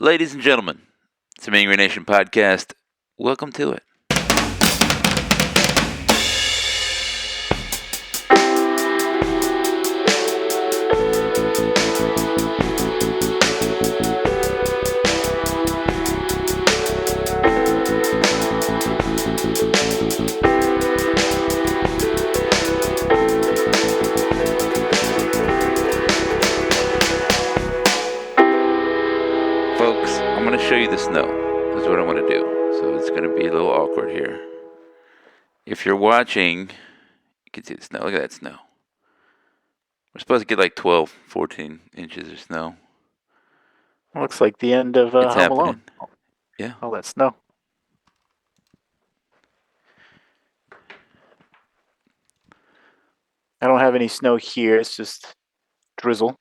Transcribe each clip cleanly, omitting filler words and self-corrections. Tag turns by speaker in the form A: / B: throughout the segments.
A: Ladies and gentlemen, it's the MGN Nation podcast. Welcome to it. Folks, I'm going to show you the snow. That's what I'm going to do. So it's going to be a little awkward here. If you're watching, you can see the snow. Look at that snow. We're supposed to get like 12, 14 inches of snow.
B: Looks like the end of
A: It's
B: Home
A: happening.
B: Alone.
A: Yeah.
B: All that snow. I don't have any snow here. It's just drizzle,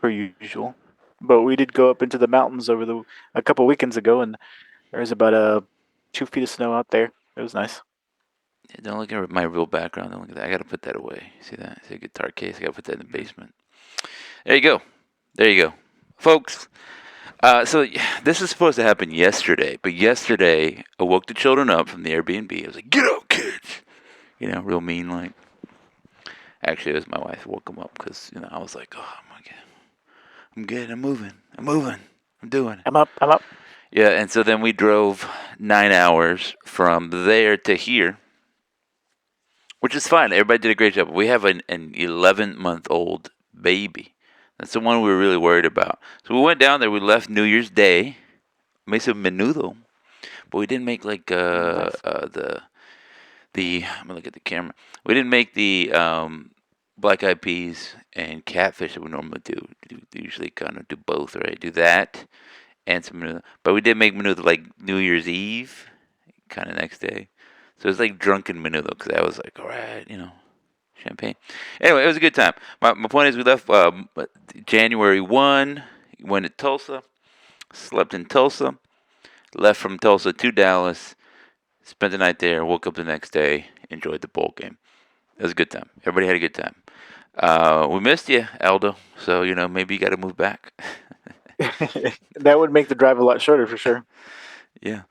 B: per usual. But we did go up into the mountains a couple weekends ago, and there was about 2 feet of snow out there. It was nice.
A: Yeah, don't look at my real background. Don't look at that. I got to put that away. See that? See a guitar case? I got to put that in the basement. There you go. There you go. Folks, so this was supposed to happen yesterday, but yesterday I woke the children up from the Airbnb. I was like, "Get up, kids!" You know, real mean like. Actually, it was my wife who woke them up because I was like, "Oh my god, I'm good. I'm moving. I'm doing it."
B: I'm up.
A: Yeah, and so then we drove 9 hours from there to here, which is fine. Everybody did a great job. We have an 11-month-old baby. That's the one we were really worried about. So we went down there. We left New Year's Day. Made some menudo, but we didn't make like
B: Nice.
A: the. I'm gonna look at the camera. We didn't make the black eyed peas and catfish that we normally do. We usually kind of do both, right? Do that and some menudo. But we did make menudo like New Year's Eve, kind of next day. So it was like drunken menudo because I was like, all right, champagne. Anyway, it was a good time. My point is we left January 1, went to Tulsa, slept in Tulsa, left from Tulsa to Dallas, spent the night there, woke up the next day, enjoyed the bowl game. It was a good time. Everybody had a good time. We missed you, Aldo, so maybe you got to move back.
B: That would make the drive a lot shorter for sure.
A: Yeah.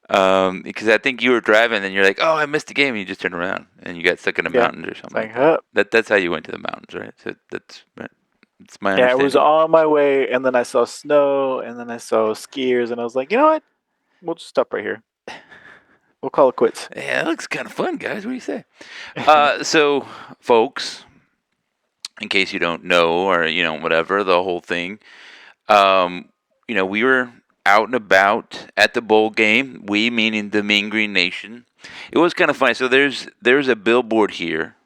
A: Because I think you were driving and you're like, oh, I missed the game, and you just turned around and you got stuck in the mountains or something. That's how you went to the mountains, right? So that's my understanding.
B: Yeah, I was on my way, and then I saw snow, and then I saw skiers, and I was like, you know what? We'll just stop right here. We'll call it quits.
A: Yeah, that looks kind of fun, guys. What do you say? So, folks, in case you don't know or, whatever, the whole thing, we were out and about at the bowl game. We, meaning the Mean Green Nation. It was kind of funny. So there's a billboard here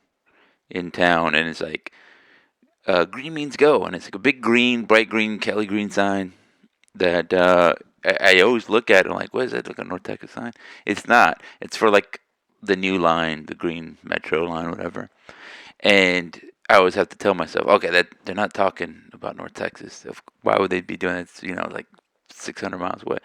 A: in town, and it's like, green means go. And it's like a big green, bright green, Kelly green sign that I always look at it. I'm like, what is that? Like a North Texas sign? It's not. It's for like the new line, the green metro line, whatever. And I always have to tell myself, okay, that they're not talking about North Texas. Why would they be doing it? It's, like 600 miles away.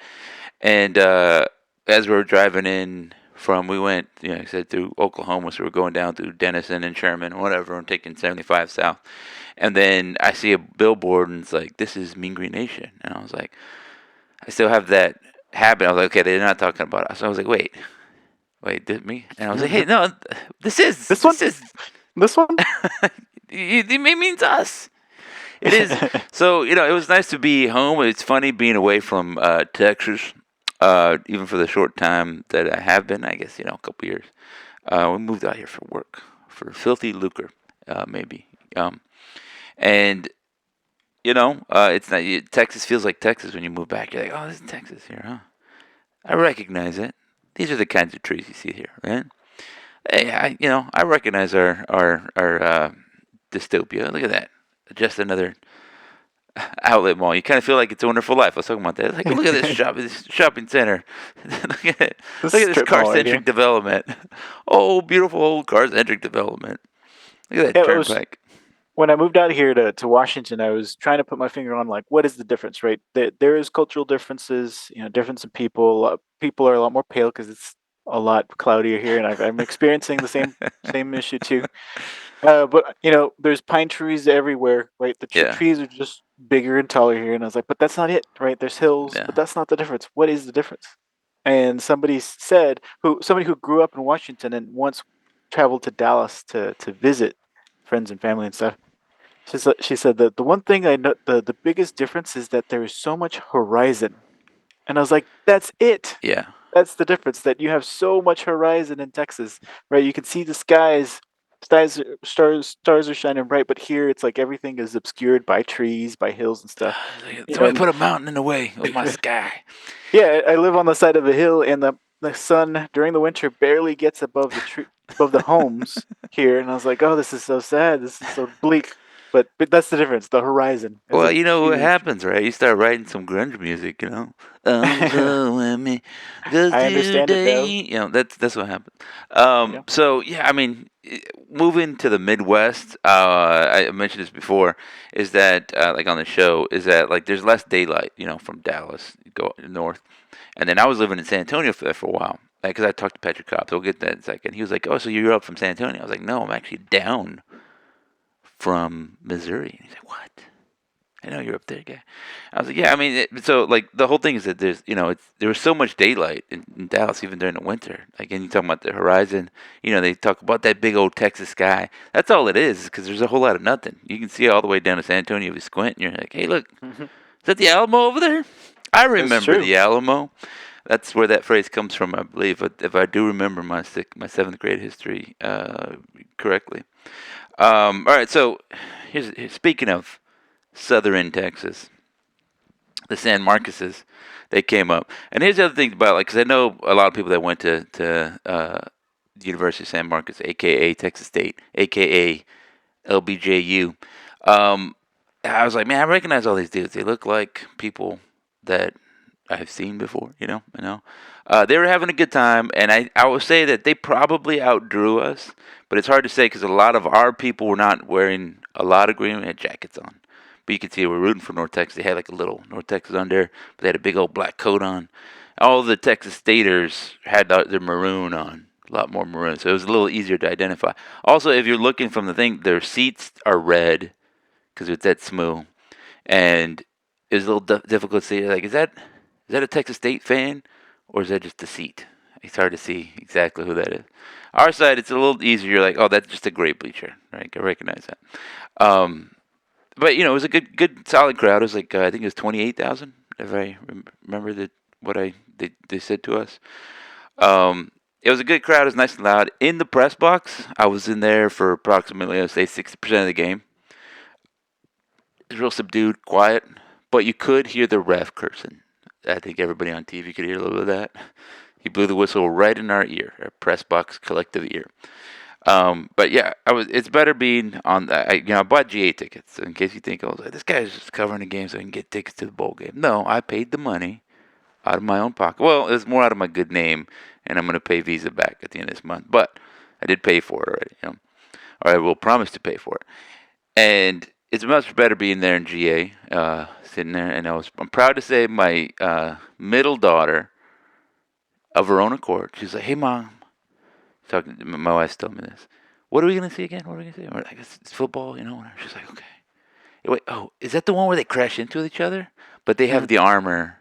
A: And as we were driving in we went, like I said, through Oklahoma, so we're going down through Denison and Sherman, whatever, and taking 75 south. And then I see a billboard, and it's like, this is Mean Green Nation. And I was like, I still have that habit. I was like, okay, they're not talking about us. So I was like, wait, me? And I was like, hey, no, this one. It means us. It is. So, it was nice to be home. It's funny being away from Texas, even for the short time that I have been, I guess, a couple years. We moved out here for work, for filthy lucre, maybe. And it's not. Texas feels like Texas when you move back. You're like, oh, this is Texas here, huh? I recognize it. These are the kinds of trees you see here, right? Hey, I recognize our dystopia. Look at that. Just another outlet mall. You kind of feel like It's a Wonderful Life. I was talking about that. Like, look at this shopping center. Look at it. Look at this car-centric development. Oh, beautiful old car-centric development. Look at that turnpike.
B: When I moved out here to Washington, I was trying to put my finger on, like, what is the difference, right? There is cultural differences, difference in people. People are a lot more pale because it's a lot cloudier here, and I'm experiencing the same issue too. But there's pine trees everywhere, right? The trees are just bigger and taller here. And I was like, but that's not it, right? There's hills, but
A: Yeah.
B: that's not the difference. What is the difference? And somebody who grew up in Washington and once traveled to Dallas to visit friends and family and stuff. She said that the one thing I know, the biggest difference is that there is so much horizon. And I was like, that's it.
A: Yeah.
B: That's the difference. That you have so much horizon in Texas, right? You can see the stars are shining bright, but here it's like everything is obscured by trees, by hills and stuff. You know,
A: Somebody put a mountain in the way of my sky.
B: yeah, I live on the side of a hill, and the sun during the winter barely gets above the homes here, and I was like, oh, this is so sad. This is so bleak. But that's the difference. The horizon is
A: Well,
B: a
A: you know what
B: huge.
A: happens, right? You start writing some grunge music, you know. So with me, cause
B: I understand it
A: today,
B: now.
A: you know, that's what happens.
B: Yeah.
A: So yeah, I mean, moving to the Midwest, I mentioned this before, is that like on the show, is that like there's less daylight, you know, from Dallas go north, and then I was living in San Antonio for a while. Because I talked to Patrick Cobb, so we'll get that in a second. He was like, "Oh, so you're up from San Antonio?" I was like, "No, I'm actually down from Missouri." And he's like, "What? I know you're up there, guy." I was like, "Yeah, I mean, so like the whole thing is that there's, you know, there was so much daylight in Dallas even during the winter. Like, and you talking about the horizon, you know, they talk about that big old Texas sky. That's all it is, because there's a whole lot of nothing. You can see all the way down to San Antonio if you squint, and you're like, hey, look,
B: Hmm.
A: is that the Alamo over there? I
B: That's
A: remember
B: true.
A: the Alamo. That's where that phrase comes from, I believe, if I do remember my seventh grade history correctly. All right, so speaking of southern Texas, the San Marcoses, they came up. And here's the other thing about, like, because I know a lot of people that went to the University of San Marcos, aka Texas State, aka LBJU. Um, I was like, man, I recognize all these dudes. They look like people that I've seen before. They were having a good time, and I will say that they probably outdrew us, but it's hard to say because a lot of our people were not wearing a lot of green. We had jackets on, but you could see they were rooting for North Texas. They had like a little North Texas on there, but they had a big old black coat on. All the Texas Staters had their maroon on, a lot more maroon, so it was a little easier to identify. Also, if you're looking from the thing, their seats are red because it's that smooth, and it was a little difficult to see. Like, is that a Texas State fan, or is that just a seat? It's hard to see exactly who that is. Our side, it's a little easier. You're like, oh, that's just a great bleacher, right? I recognize that. Um, but you know, it was a good, solid crowd. It was like I think it was 28,000, if I remember what they said to us. It was a good crowd. It was nice and loud. In the press box, I was in there for approximately, I'd say, 60% of the game. It was real subdued, quiet, but you could hear the ref cursing. I think everybody on TV could hear a little bit of that. He blew the whistle right in our ear, our press box collective ear. But yeah, It's better being on. I bought GA tickets in case you think, oh, this guy's just covering the game so I can get tickets to the bowl game. No, I paid the money out of my own pocket. Well, it's more out of my good name, and I'm going to pay Visa back at the end of this month. But I did pay for it already, or I will promise to pay for it. And it's much better being there in GA, sitting there. And I'm proud to say my middle daughter, of her own accord, she's like, "Hey, mom," talking. My wife's telling me this. What are we gonna see again? What are we gonna see? We're like, it's football, Whatever. She's like, okay. Wait, oh, is that the one where they crash into each other? But they have
B: Mm.
A: the armor,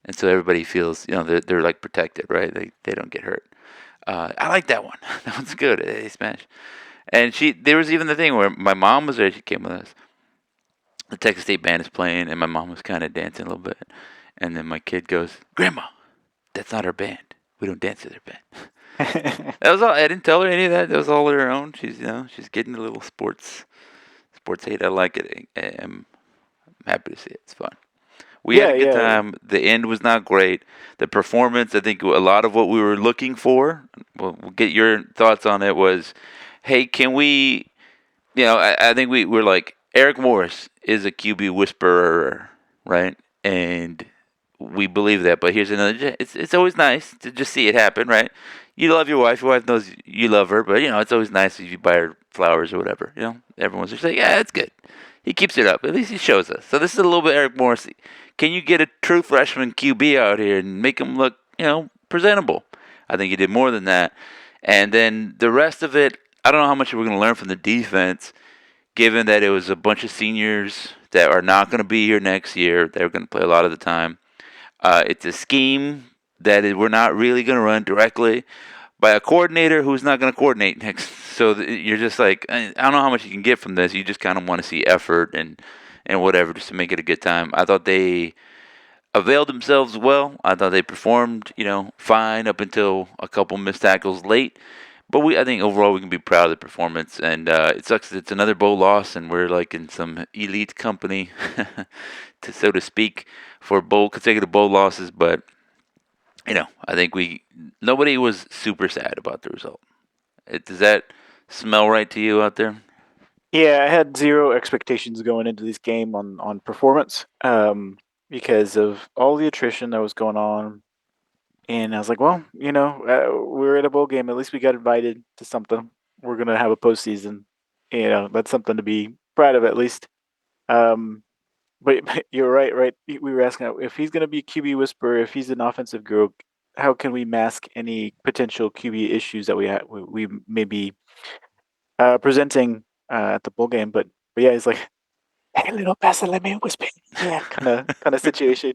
A: and so everybody feels, they're like protected, right? They don't get hurt. I like that one. That one's good. They smash. And there was even the thing where my mom was there. She came with us. The Texas State band is playing, and my mom was kind of dancing a little bit. And then my kid goes, "Grandma, that's not our band. We don't dance to their band." That was all. I didn't tell her any of that. That was all her own. She's getting a little sports hate. I like it. I'm happy to see it. It's fun. We had
B: Yeah,
A: a good
B: yeah.
A: time. The end was not great. The performance, I think, a lot of what we were looking for. We'll get your thoughts on it. Was, hey, can we? I think we were like, Eric Morris is a QB whisperer, right? And we believe that. But here's another. It's always nice to just see it happen, right? You love your wife. Your wife knows you love her, but it's always nice if you buy her flowers or whatever. Everyone's just like, yeah, it's good. He keeps it up. At least he shows us. So this is a little bit Eric Morris. Can you get a true freshman QB out here and make him look, presentable? I think he did more than that. And then the rest of it, I don't know how much we're going to learn from the defense, given that it was a bunch of seniors that are not going to be here next year. They're going to play a lot of the time. It's a scheme we're not really going to run directly by a coordinator who's not going to coordinate next. So you're just like, I don't know how much you can get from this. You just kind of want to see effort and whatever just to make it a good time. I thought they availed themselves well. I thought they performed, fine up until a couple missed tackles late. But I think overall we can be proud of the performance. And it sucks that it's another bowl loss, and we're like in some elite company, so to speak, for consecutive bowl losses. But I think nobody was super sad about the result. Does that smell right to you out there?
B: Yeah, I had zero expectations going into this game on performance, because of all the attrition that was going on. And I was like, well, we're at a bowl game. At least we got invited to something. We're gonna have a postseason. That's something to be proud of at least. But you're right, right? We were asking if he's gonna be QB whisperer, if he's an offensive guru, how can we mask any potential QB issues that we may be presenting at the bowl game? But yeah, he's like, hey, little pastor, let me whisper. Yeah, kind of situation.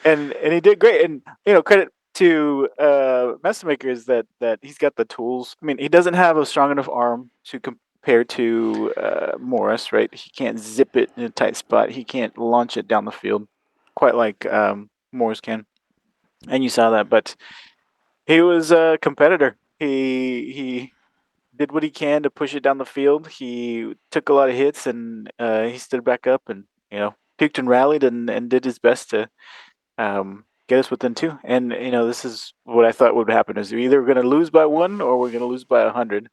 B: And he did great. And credit to Mestemaker is that he's got the tools. I mean, he doesn't have a strong enough arm to compare to Morris, right? He can't zip it in a tight spot. He can't launch it down the field quite like Morris can. And you saw that, but he was a competitor. He did what he can to push it down the field. He took a lot of hits, and he stood back up and puked and rallied and did his best to get us within two. And this is what I thought would happen: is we either going to lose by one or we're going to lose by 100.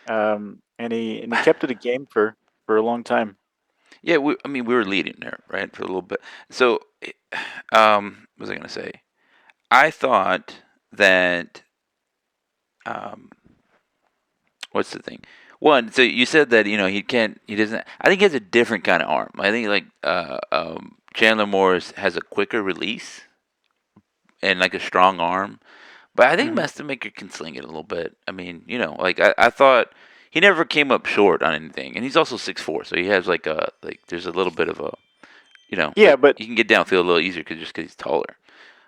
B: And he kept it a game for a long time.
A: Yeah, I mean, we were leading there, right, for a little bit. So, what was I going to say? I thought that, um, what's the thing? One, so you said that he doesn't. I think he has a different kind of arm. I think like Chandler Morris has a quicker release and like a strong arm. But I think
B: Hmm.
A: Mestemaker can sling it a little bit. I mean, like I thought he never came up short on anything, and he's also 6'4", so he has there's a little bit of a
B: Yeah,
A: like
B: but
A: you can get downfield a little easier just because he's taller.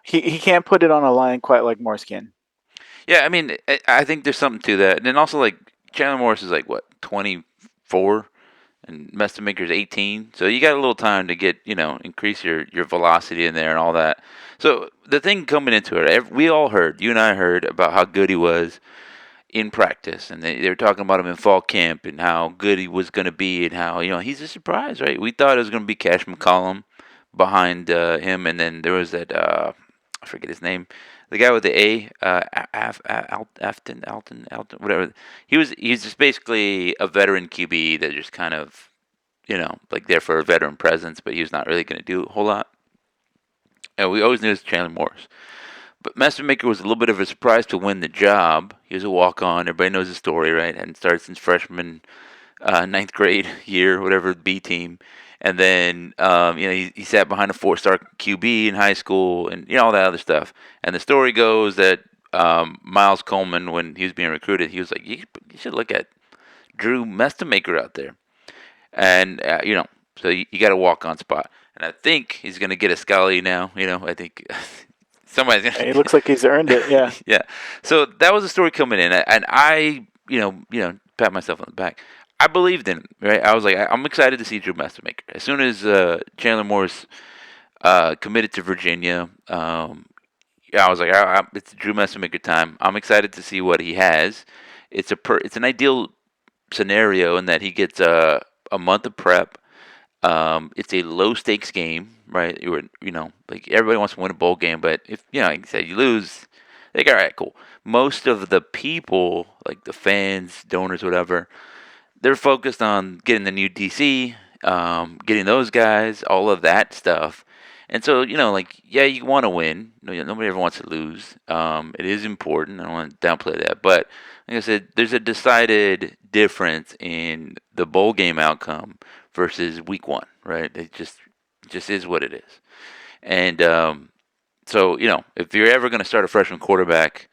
B: he can't put it on a line quite like Morris can.
A: Yeah, I mean, I think there's something to that, and then also like Chandler Morris is like what 24, and Mestemaker's 18, so you got a little time to get increase your velocity in there and all that. So the thing coming into it, we all heard, you and I heard about how good he was in practice, and they were talking about him in fall camp and how good he was going to be, and how he's a surprise, right? We thought it was going to be Cash McCollum behind him, and then there was that I forget his name, the guy with the A, Alton, whatever. He's just basically a veteran QB that just kind of like there for a veteran presence, but he was not really going to do a whole lot. And we always knew it was Chandler Morris. But Mestemaker was a little bit of a surprise to win the job. He was a walk-on. Everybody knows the story, right? Hadn't started since freshman, ninth grade year, whatever, B team. And then, he sat behind a four-star QB in high school and, all that other stuff. And the story goes that Miles Coleman, when he was being recruited, he was like, you should look at Drew Mestemaker out there. And, so you got a walk-on spot. And I think he's going to get a Scully now. I think somebody's going
B: It
A: to.
B: looks like he's earned it. Yeah.
A: Yeah. So that was the story coming in, and I, pat myself on the back. I believed in him, right? I was like, I'm excited to see Drew Mestemaker. As soon as Chandler Morris committed to Virginia, yeah, I was like, it's Drew Mestemaker time. I'm excited to see what he has. It's an ideal scenario in that he gets a month of prep. It's a low stakes game, right? Like everybody wants to win a bowl game, but if like I said, you lose, they go, all right, cool. Most of the people, like the fans, donors, whatever, they're focused on getting the new DC, getting those guys, all of that stuff. And so, like, yeah, you want to win. Nobody ever wants to lose. It is important. I don't want to downplay that. But like I said, there's a decided difference in the bowl game outcome versus week one, right? It just is what it is. And so, if you're ever going to start a freshman quarterback,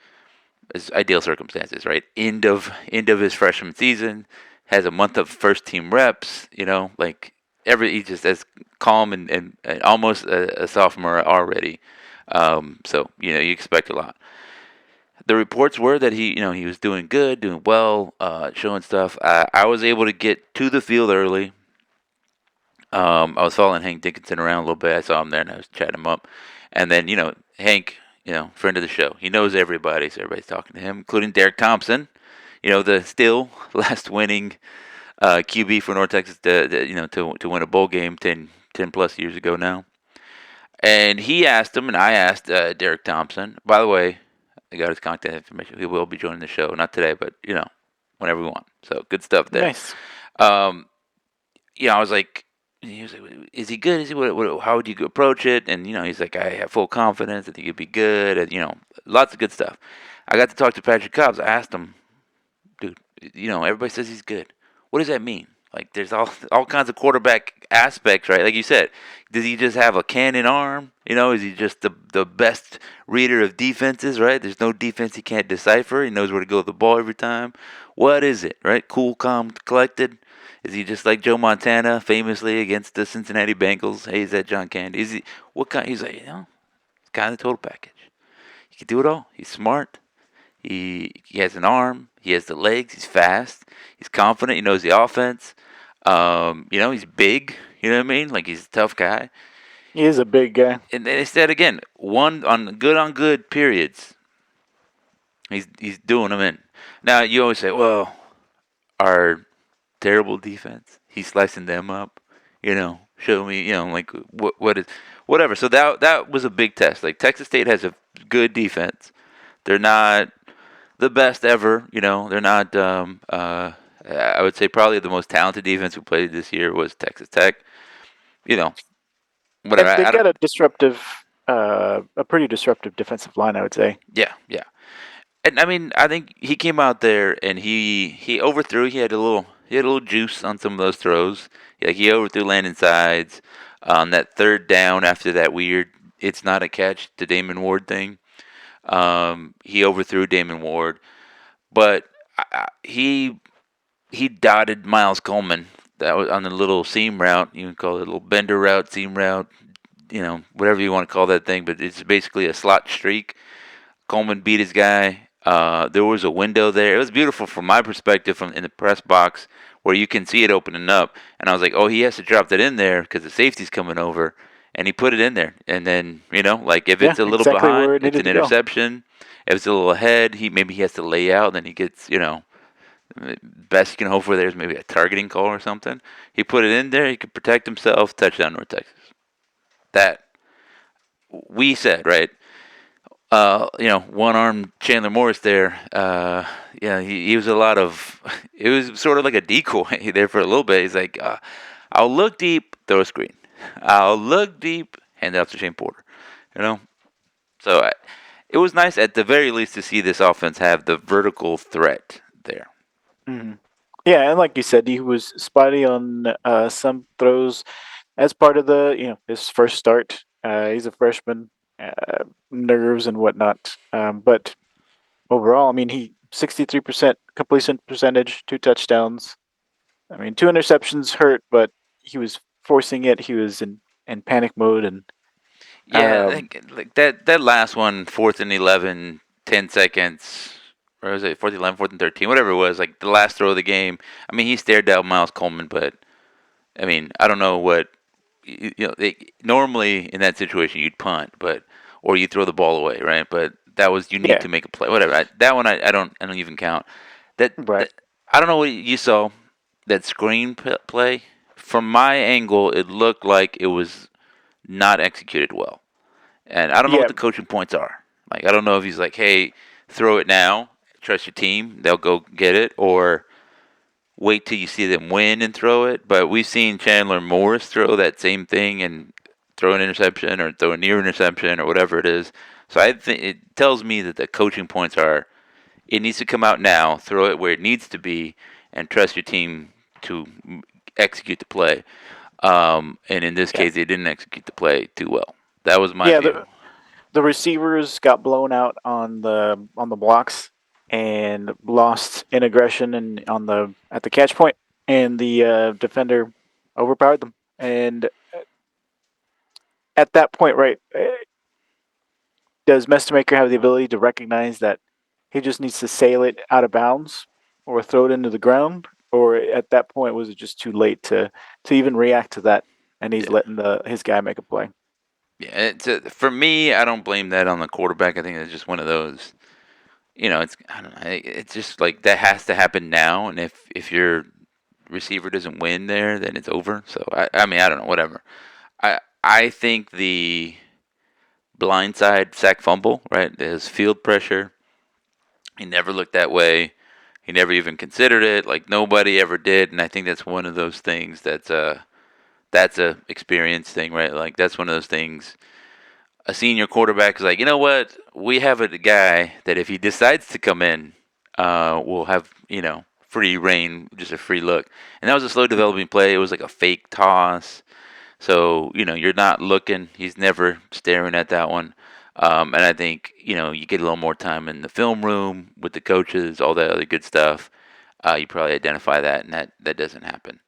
A: it's ideal circumstances, right? End of his freshman season, has a month of first team reps, like he's just as calm and almost a sophomore already. So you expect a lot. The reports were that he was doing good, doing well, showing stuff. I was able to get to the field early. I was following Hank Dickinson around a little bit. I saw him there and I was chatting him up. And then, Hank, friend of the show, he knows everybody, so everybody's talking to him, including Derek Thompson, the still last winning QB for North Texas to win a bowl game 10 plus years ago now. And he asked him, and I asked Derek Thompson. By the way, I got his contact information. He will be joining the show, not today, but whenever we want. So good stuff there.
B: Nice.
A: Um, I was like, he was like, "Is he good? Is he? How would you approach it?" And he's like, "I have full confidence. I think he'd be good." And lots of good stuff. I got to talk to Patrick Cobbs. I asked him, "Dude, everybody says he's good. What does that mean? Like, there's all kinds of quarterback aspects, right? Like you said, does he just have a cannon arm? Is he just the best reader of defenses, right? There's no defense he can't decipher. He knows where to go with the ball every time. What is it, right? Cool, calm, collected. Is he just like Joe Montana, famously against the Cincinnati Bengals? Hey, is that John Candy? Is he what kind? He's like, it's kind of the total package. He can do it all. He's smart. He has an arm. He has the legs. He's fast. He's confident. He knows the offense. He's big. You know what I mean? Like he's a tough guy.
B: He is a big guy.
A: And they said again, on good periods. He's doing them in. Now you always say, well, our terrible defense. He's slicing them up. Show me. Like what is whatever. So that was a big test. Like Texas State has a good defense. They're not the best ever. They're not. I would say probably the most talented defense who played this year was Texas Tech. You know, whatever.
B: And they
A: I don't.
B: got a pretty disruptive defensive line, I would say.
A: Yeah, yeah. And I mean, I think he came out there and he overthrew. He had a little juice on some of those throws. Like he overthrew landing sides on that third down after that weird "it's not a catch" to Damon Ward thing. He overthrew Damon Ward, but he dotted Miles Coleman. That was on the little seam route. You can call it a little bender route, seam route, whatever you want to call that thing. But it's basically a slot streak. Coleman beat his guy. There was a window there. It was beautiful from my perspective, from in the press box where you can see it opening up. And I was like, oh, he has to drop that in there because the safety's coming over. And he put it in there. And then, like if
B: Yeah,
A: it's a little
B: exactly where
A: behind,
B: it
A: it's
B: needed
A: an
B: to go.
A: interception. If it's a little ahead, maybe he has to lay out. Then he gets, best you can hope for there is maybe a targeting call or something. He put it in there. He could protect himself. Touchdown, North Texas. That we said, right? One armed Chandler Morris there. He was a lot of. It was sort of like a decoy there for a little bit. He's like, I'll look deep, throw a screen. I'll look deep, hand it off to Shane Porter. You know, so it was nice at the very least to see this offense have the vertical threat there.
B: Hmm. Yeah, and like you said, he was spotty on some throws as part of the his first start. He's a freshman, nerves and whatnot. But overall, I mean, he 63% completion percentage, 2 touchdowns. I mean, 2 interceptions hurt, but he was forcing it. He was in panic mode, and
A: Yeah,
B: um,
A: like that last one, 4th and 11, 10 seconds, or was it 4th and 11, 4th and 13, whatever it was, like the last throw of the game. I mean, he stared down Miles Coleman, but I mean, I don't know what normally in that situation you'd punt, but or you throw the ball away, right? But that was you need
B: yeah,
A: to make a play, whatever. That one I don't even count.
B: right,
A: That I don't know what you saw that screen play. From my angle, it looked like it was not executed well. And I don't know what
B: yeah,
A: the coaching points are. Like I don't know if he's like, hey, throw it now, trust your team, they'll go get it, or wait till you see them win and throw it. But we've seen Chandler Morris throw that same thing and throw an interception or throw a near interception or whatever it is. So I think it tells me that the coaching points are it needs to come out now, throw it where it needs to be, and trust your team to execute the play. And in this
B: yeah,
A: case, they didn't execute the play too well. That was my
B: yeah.
A: view.
B: The receivers got blown out on the blocks and lost in aggression and on the at the catch point, and the defender overpowered them. And at that point, right, does Mestemaker have the ability to recognize that he just needs to sail it out of bounds or throw it into the ground? Or at that point, was it just too late to even react to that, and he's
A: Yeah,
B: letting his guy make a play?
A: yeah. For me, I don't blame that on the quarterback. I think it's just one of those. It's I don't know. It's just like that has to happen now, and if your receiver doesn't win there, then it's over. So I mean I don't know. Whatever. I think the blindside sack fumble, right? There's field pressure. He never looked that way. He never even considered it. Like nobody ever did, and I think that's one of those things that's a experience thing, right? Like that's one of those things. A senior quarterback is like, you know what? We have a guy that if he decides to come in, we'll have free reign, just a free look. And that was a slow developing play. It was like a fake toss. So, you're not looking. He's never staring at that one. And I think, you get a little more time in the film room with the coaches, all that other good stuff. You probably identify that, and that doesn't happen.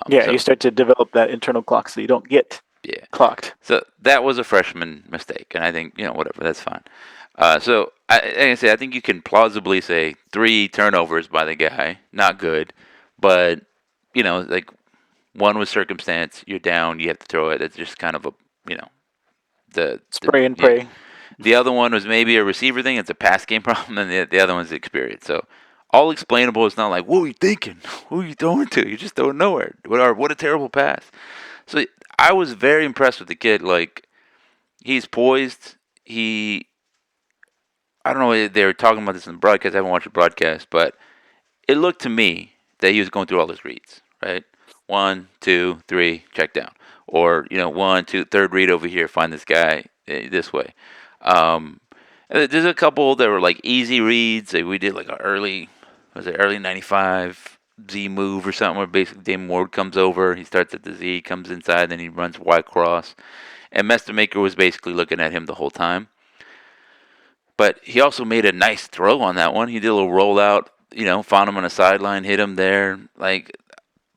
B: Yeah,
A: So,
B: you start to develop that internal clock so you don't get
A: yeah.
B: clocked.
A: So that was a freshman mistake. And I think, whatever, that's fine. So, like I say, I think you can plausibly say 3 turnovers by the guy. Not good. But, like one was circumstance. You're down. You have to throw it. It's just kind of a, you know, the
B: Spray and
A: yeah.
B: pray.
A: The other one was maybe a receiver thing. It's a pass game problem, and the other one's experience. So all explainable. It's not like what were you thinking? Who are you throwing to? You just throwing nowhere. What a terrible pass. So I was very impressed with the kid. Like he's poised. I don't know. They were talking about this in the broadcast. I haven't watched the broadcast, but it looked to me that he was going through all his reads. Right, 1, 2, 3, check down, or 1, 2, third read over here. Find this guy this way. Um, there's a couple that were like easy reads. Like we did like early '95 Z move or something where basically Damon Ward comes over. He starts at the Z, comes inside, then he runs Y cross. And Mestemaker was basically looking at him the whole time. But he also made a nice throw on that one. He did a little rollout, found him on a sideline, hit him there. Like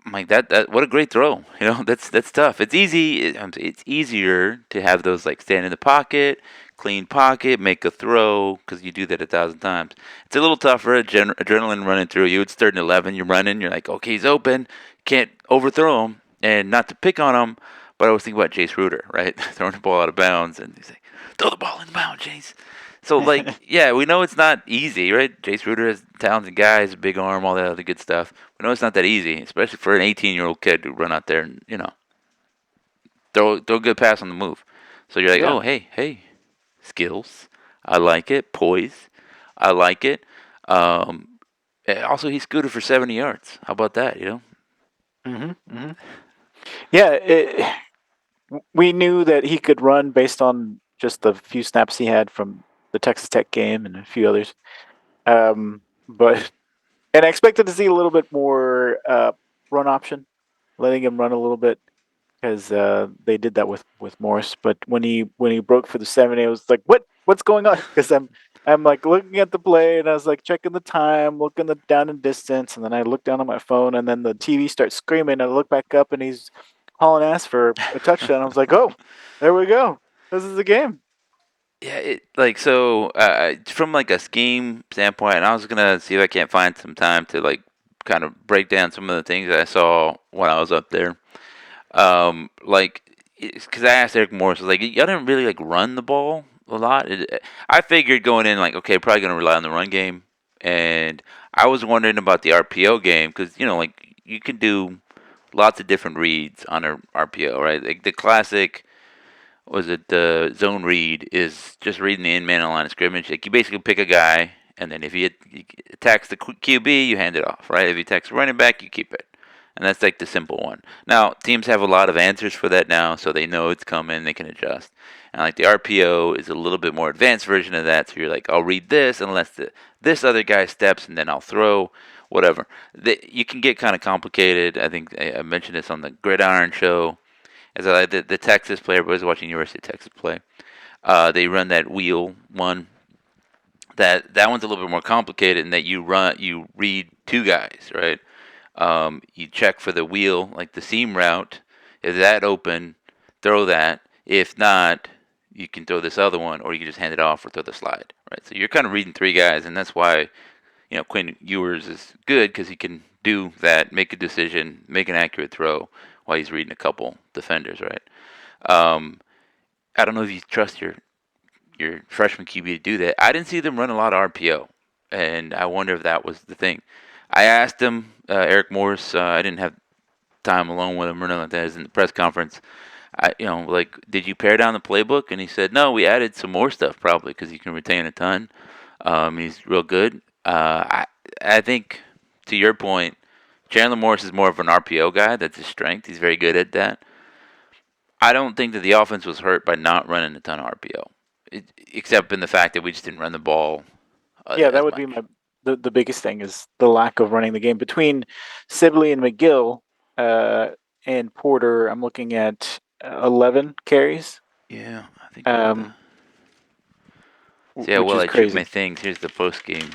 A: I'm like that. What a great throw. That's tough. It's easy. It's easier to have those like stand in the pocket, clean pocket, make a throw because you do that 1,000 times. It's a little tougher. Adrenaline running through you. It's 3rd and 11. You're running. You're like, okay, he's open. Can't overthrow him, and not to pick on him, but I was thinking about Jace Ruder, right, throwing the ball out of bounds, and he's like, throw the ball in bounds, Jace. So like, yeah, we know it's not easy, right? Jace Ruder is a talented guy, has a big arm, all that other good stuff. We know it's not that easy, especially for an 18-year-old kid to run out there and throw a good pass on the move. So you're like,
B: Yeah.
A: oh hey, skills, I like it, poise, I like it. Um, Also he scooted for 70 yards. How about that?
B: Hmm. Yeah, we knew that he could run based on just the few snaps he had from the Texas Tech game and a few others. But and I expected to see a little bit more run option, letting him run a little bit because they did that with Morris. But when he broke for the 70, I was like, what's going on? Because I'm like looking at the play and I was like checking the time, looking the down and distance, and then I look down on my phone and then the TV starts screaming. And I look back up and he's hauling ass for a touchdown. I was like, oh, there we go. This is the game.
A: Yeah, like so from like a scheme standpoint, and I was gonna see if I can't find some time to like kind of break down some of the things that I saw when I was up there. Like, because I asked Eric Morris, I was like, y'all didn't really like run the ball a lot. I figured going in like, okay, probably gonna rely on the run game, and I was wondering about the RPO game because like you can do lots of different reads on a RPO, right? Like the classic was it the zone read is just reading the in man line of scrimmage. Like you basically pick a guy, and then if he attacks the QB, you hand it off, right? If he attacks the running back, you keep it, and that's like the simple one. Now teams have a lot of answers for that now, so they know it's coming, they can adjust. And like the RPO is a little bit more advanced version of that. So you're like, I'll read this unless this other guy steps, and then I'll throw whatever. You can get kind of complicated. I think I mentioned this on the Gridiron show as the Texas player, but I was watching University of Texas play. They run that wheel one. That one's a little bit more complicated in that you read 2 guys, right? You check for the wheel, like the seam route. If that open, throw that. If not, you can throw this other one, or you can just hand it off or throw the slide, right? So you're kind of reading three guys, and that's why Quinn Ewers is good because he can do that, make a decision, make an accurate throw while he's reading a couple defenders, right? Um, I don't know if you trust your freshman QB to do that. I didn't see them run a lot of RPO, and I wonder if that was the thing. I asked him, Eric Morris. I didn't have time alone with him or nothing like that. I was in the press conference. Like, did you pare down the playbook? And he said, no, we added some more stuff probably because you can retain a ton. He's real good. I think, to your point, Chandler Morris is more of an RPO guy. That's his strength. He's very good at that. I don't think that the offense was hurt by not running a ton of RPO, except in the fact that we just didn't run the ball
B: Yeah, that
A: as
B: would be
A: much.
B: my the biggest thing is the lack of running the game between Sibley and McGill uh, and Porter. I'm looking at 11 carries,
A: Yeah, I think I have the.
B: um,
A: See how
B: which
A: well
B: is
A: I treat my
B: crazy.
A: things. Here's the post game.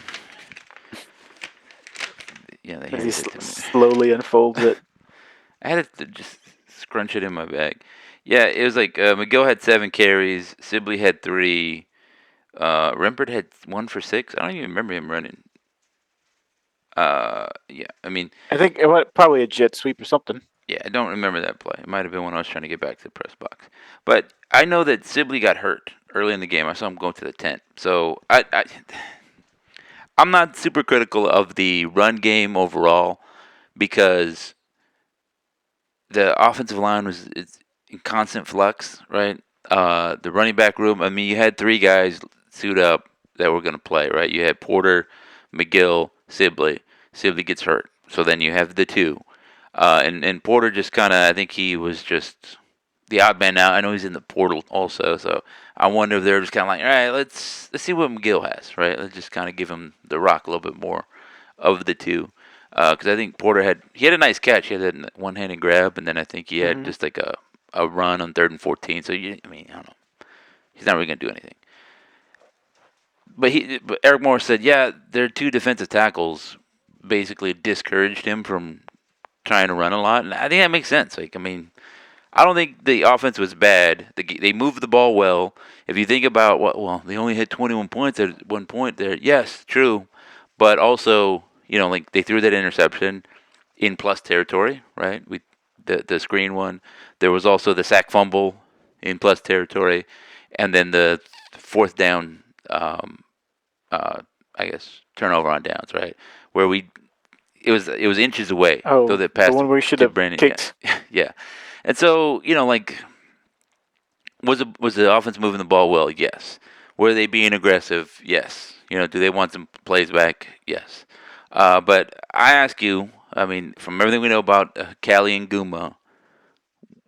A: Yeah, they
B: As he
A: handed it to me.
B: slowly unfolds it.
A: I had to just scrunch it in my bag. Yeah, it was like McGill had 7 carries, Sibley had 3, Rempert had 1 for 6. I don't even remember him running. Yeah, I mean,
B: I think it was probably a jet sweep or something.
A: yeah, I don't remember that play. It might have been when I was trying to get back to the press box. But I know that Sibley got hurt early in the game. I saw him go to the tent. So I'm not super critical of the run game overall because the offensive line was it's in constant flux, right? The running back room. I mean, you had 3 guys suit up that were going to play, right? You had Porter, McGill, Sibley. Sibley gets hurt, so then you have the 2, and Porter just kind of. I think he was just the odd man out. I know he's in the portal also, so I wonder if they're just kind of like, all right, let's see what McGill has, right? Let's just kind of give him the rock a little bit more of the 2. Because I think Porter had a nice catch. He had that one-handed grab, and then I think he had
B: Hmm.
A: just like a run on 3rd and 14. So I mean, I don't know. He's not really gonna do anything. But Eric Morris said, yeah, their 2 defensive tackles basically discouraged him from trying to run a lot, and I think that makes sense. Like, I mean, I don't think the offense was bad. They moved the ball well. If you think about well, they only had 21 points at one point there. Yes, true, but also, like they threw that interception in plus territory, right? The screen one. There was also the sack fumble in plus territory, and then the fourth down, uh, I guess turnover on downs, right? Where it was inches away. Throw
B: Oh,
A: that
B: the
A: pass
B: one we should
A: to
B: have
A: Brandon.
B: kicked.
A: Yeah, yeah. And so like was the offense moving the ball well? Yes. Were they being aggressive? Yes. Do they want some plays back? Yes. But I ask you, I mean, from everything we know about Cali and Guma,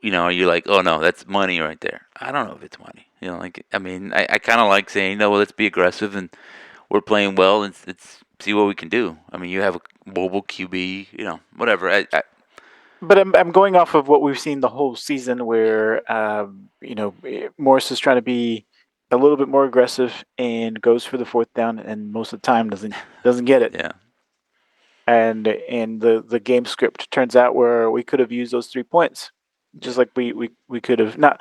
A: you're like, oh no, that's money right there. I don't know if it's money. Like, I mean, I kind of like saying, no, well, let's be aggressive and we're playing well and let's see what we can do. I mean, you have a mobile QB, whatever.
B: But I'm going off of what we've seen the whole season, where Morris is trying to be a little bit more aggressive and goes for the fourth down, and most of the time doesn't get it.
A: Yeah,
B: And the game script turns out where we could have used those 3 points,
A: yeah,
B: just like we could have not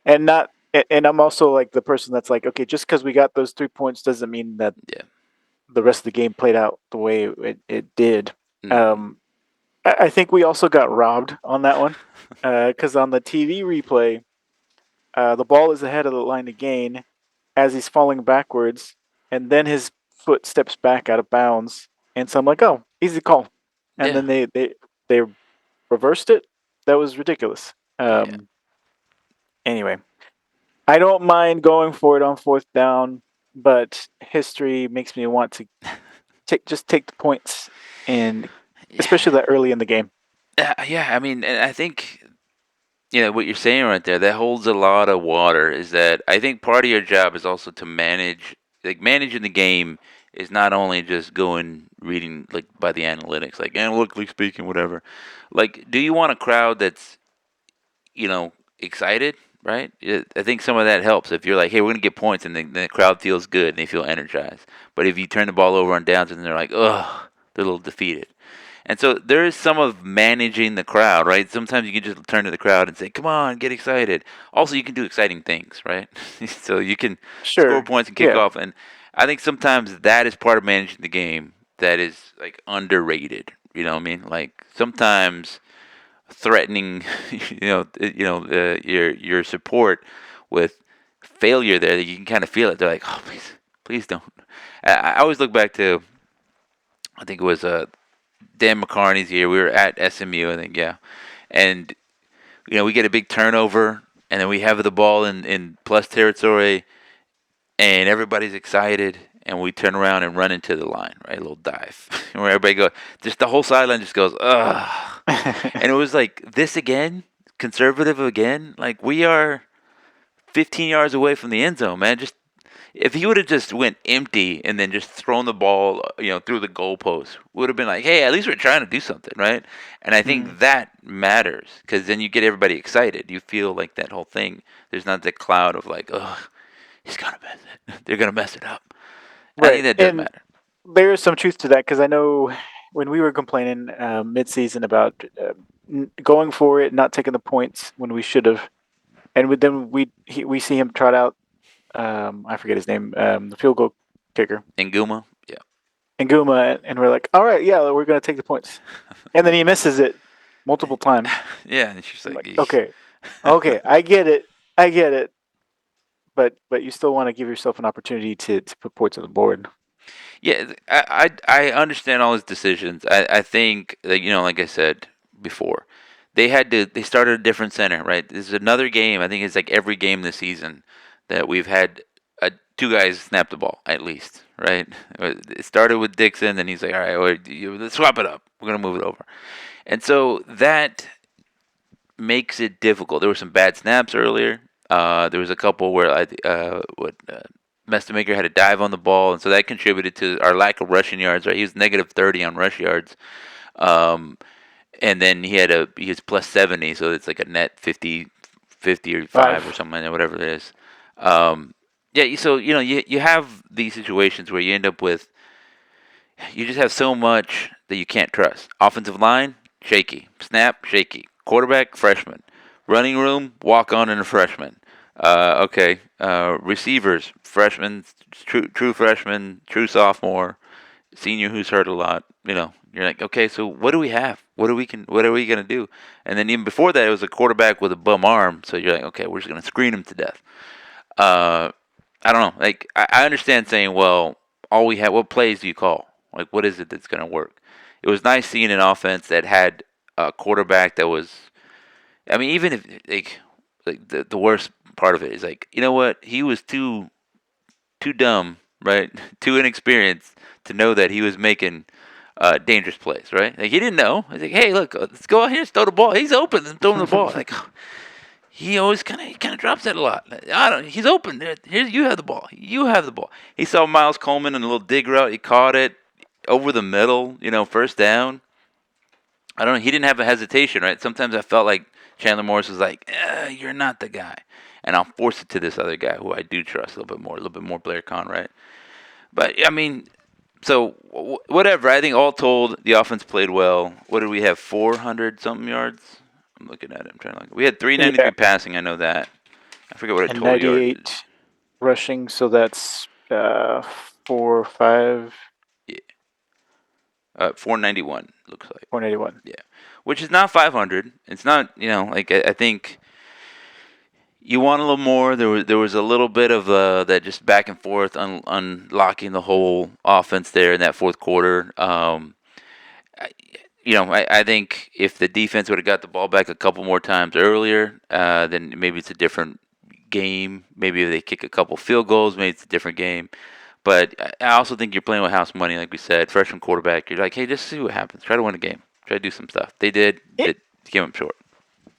B: and not. And I'm also like the person that's like, okay, just because we got those 3 points doesn't mean that
A: yeah.
B: the rest of the game played out the way it did.
A: Mm-hmm.
B: Um, I think we also got robbed on that one because on the TV replay, the ball is ahead of the line of gain as he's falling backwards, and then his foot steps back out of bounds. And so I'm like, oh, easy call. And
A: Yeah,
B: then they reversed it. That was ridiculous.
A: yeah,
B: Anyway, I don't mind going for it on fourth down, but history makes me want to take the points, and especially
A: yeah.
B: that early in the game.
A: Yeah, I mean, and I think what you're saying right there that holds a lot of water. Is that I think part of your job is also to manage, like managing the game is not only just going reading like by the analytics, like analytically speaking, whatever. Like, do you want a crowd that's excited? Right. I think some of that helps if you're like, hey, we're gonna get points, and the crowd feels good and they feel energized. But if you turn the ball over on downs and they're like, ugh, they're a little defeated. And so there is some of managing the crowd, right? Sometimes you can just turn to the crowd and say, "Come on, get excited." Also, you can do exciting things, right? So you can score
B: Sure.
A: points and kick
B: Yeah.
A: off, and I think sometimes that is part of managing the game that is like underrated. You know what I mean? Like sometimes threatening, your support with failure there, that you can kind of feel it. They're like, "Oh, please, please don't." I always look back to, I think it was Dan McCarney's year. We were at SMU, I think, yeah, and we get a big turnover, and then we have the ball in plus territory, and everybody's excited, and we turn around and run into the line, right? A little dive, where everybody goes, just the whole sideline just goes, ugh. And it was like, this again, conservative again. Like, we are 15 yards away from the end zone, man. Just if he would have just went empty and then just thrown the ball, through the goalpost, would have been like, hey, at least we're trying to do something, right? And I
B: Mm.
A: think that matters because then you get everybody excited. You feel like that whole thing. There's not the cloud of like, oh, he's gonna mess it. They're gonna mess it up. I think
B: Right.
A: that does
B: And
A: matter.
B: there is some truth to that because I know when we were complaining mid-season about going for it, not taking the points when we should have, and then we see him trot out. I forget his name. The field goal kicker,
A: Nguma, yeah,
B: Nguma, and we're like, all right, yeah, we're gonna take the points, and then he misses it multiple times.
A: yeah. And she's
B: I'm
A: like,
B: like,
A: eesh.
B: okay, okay, I get it, but you still want to give yourself an opportunity to put points on the board.
A: Yeah, I understand all his decisions. I think that, like I said before, they started a different center, right? This is another game. I think it's like every game this season that we've had two guys snap the ball at least, right? It started with Dixon, then he's like, all right, let's swap it up. We're gonna move it over, and so that makes it difficult. There were some bad snaps earlier. There was a couple where Mestemaker had a dive on the ball, and so that contributed to our lack of rushing yards. Right, he was negative 30 on rush yards, um, and then he was plus 70, so it's like a net 50, 50 or 5 or
B: 5.
A: something like that, whatever it is. Yeah, so you have these situations where you end up with, you just have so much that you can't trust. Offensive line, shaky. Snap, shaky. Quarterback, freshman. Running room, walk on and a freshman. Okay. Receivers, freshman, true freshman, true sophomore, senior who's hurt a lot. You're like, okay, so what do we have? What are we gonna do? And then even before that, it was a quarterback with a bum arm. So you're like, okay, we're just gonna screen him to death. Uh, I don't know. Like I understand saying, well, all we have. What plays do you call? Like, what is it that's going to work? It was nice seeing an offense that had a quarterback that was. I mean, even if like the worst part of it is like, you know what? He was too dumb, right? Too inexperienced to know that he was making dangerous plays, right? Like he didn't know. He's like, hey, look, let's go out here and throw the ball. He's open and throw him the ball. Like, he always kind of drops that a lot. I don't. He's open. Here, you have the ball. You have the ball. He saw Miles Coleman in a little dig route. He caught it over the middle. First down. I don't know. He didn't have a hesitation, right? Sometimes I felt like Chandler Morris was like, "You're not the guy," and I'll force it to this other guy who I do trust a little bit more Blair Kahn, right? But I mean, so whatever. I think all told, the offense played well. What did we have? 400 something yards. I'm looking at it. I'm trying to look. We had
B: Yeah,
A: 393 passing. I know that. I forget what our
B: and
A: total yards is.
B: 98 rushing, so that's 4, 5,
A: Yeah, 491 looks like.
B: 481.
A: Yeah, which is not 500. It's not. Like I think you want a little more. There was a little bit of that just back and forth, unlocking the whole offense there in that fourth quarter. I, I think if the defense would have got the ball back a couple more times earlier, then maybe it's a different game. Maybe if they kick a couple field goals, maybe it's a different game. But I also think you're playing with house money, like we said. Freshman quarterback, you're like, hey, just see what happens. Try to win a game. Try to do some stuff. They did.
B: Yeah,
A: It came up short.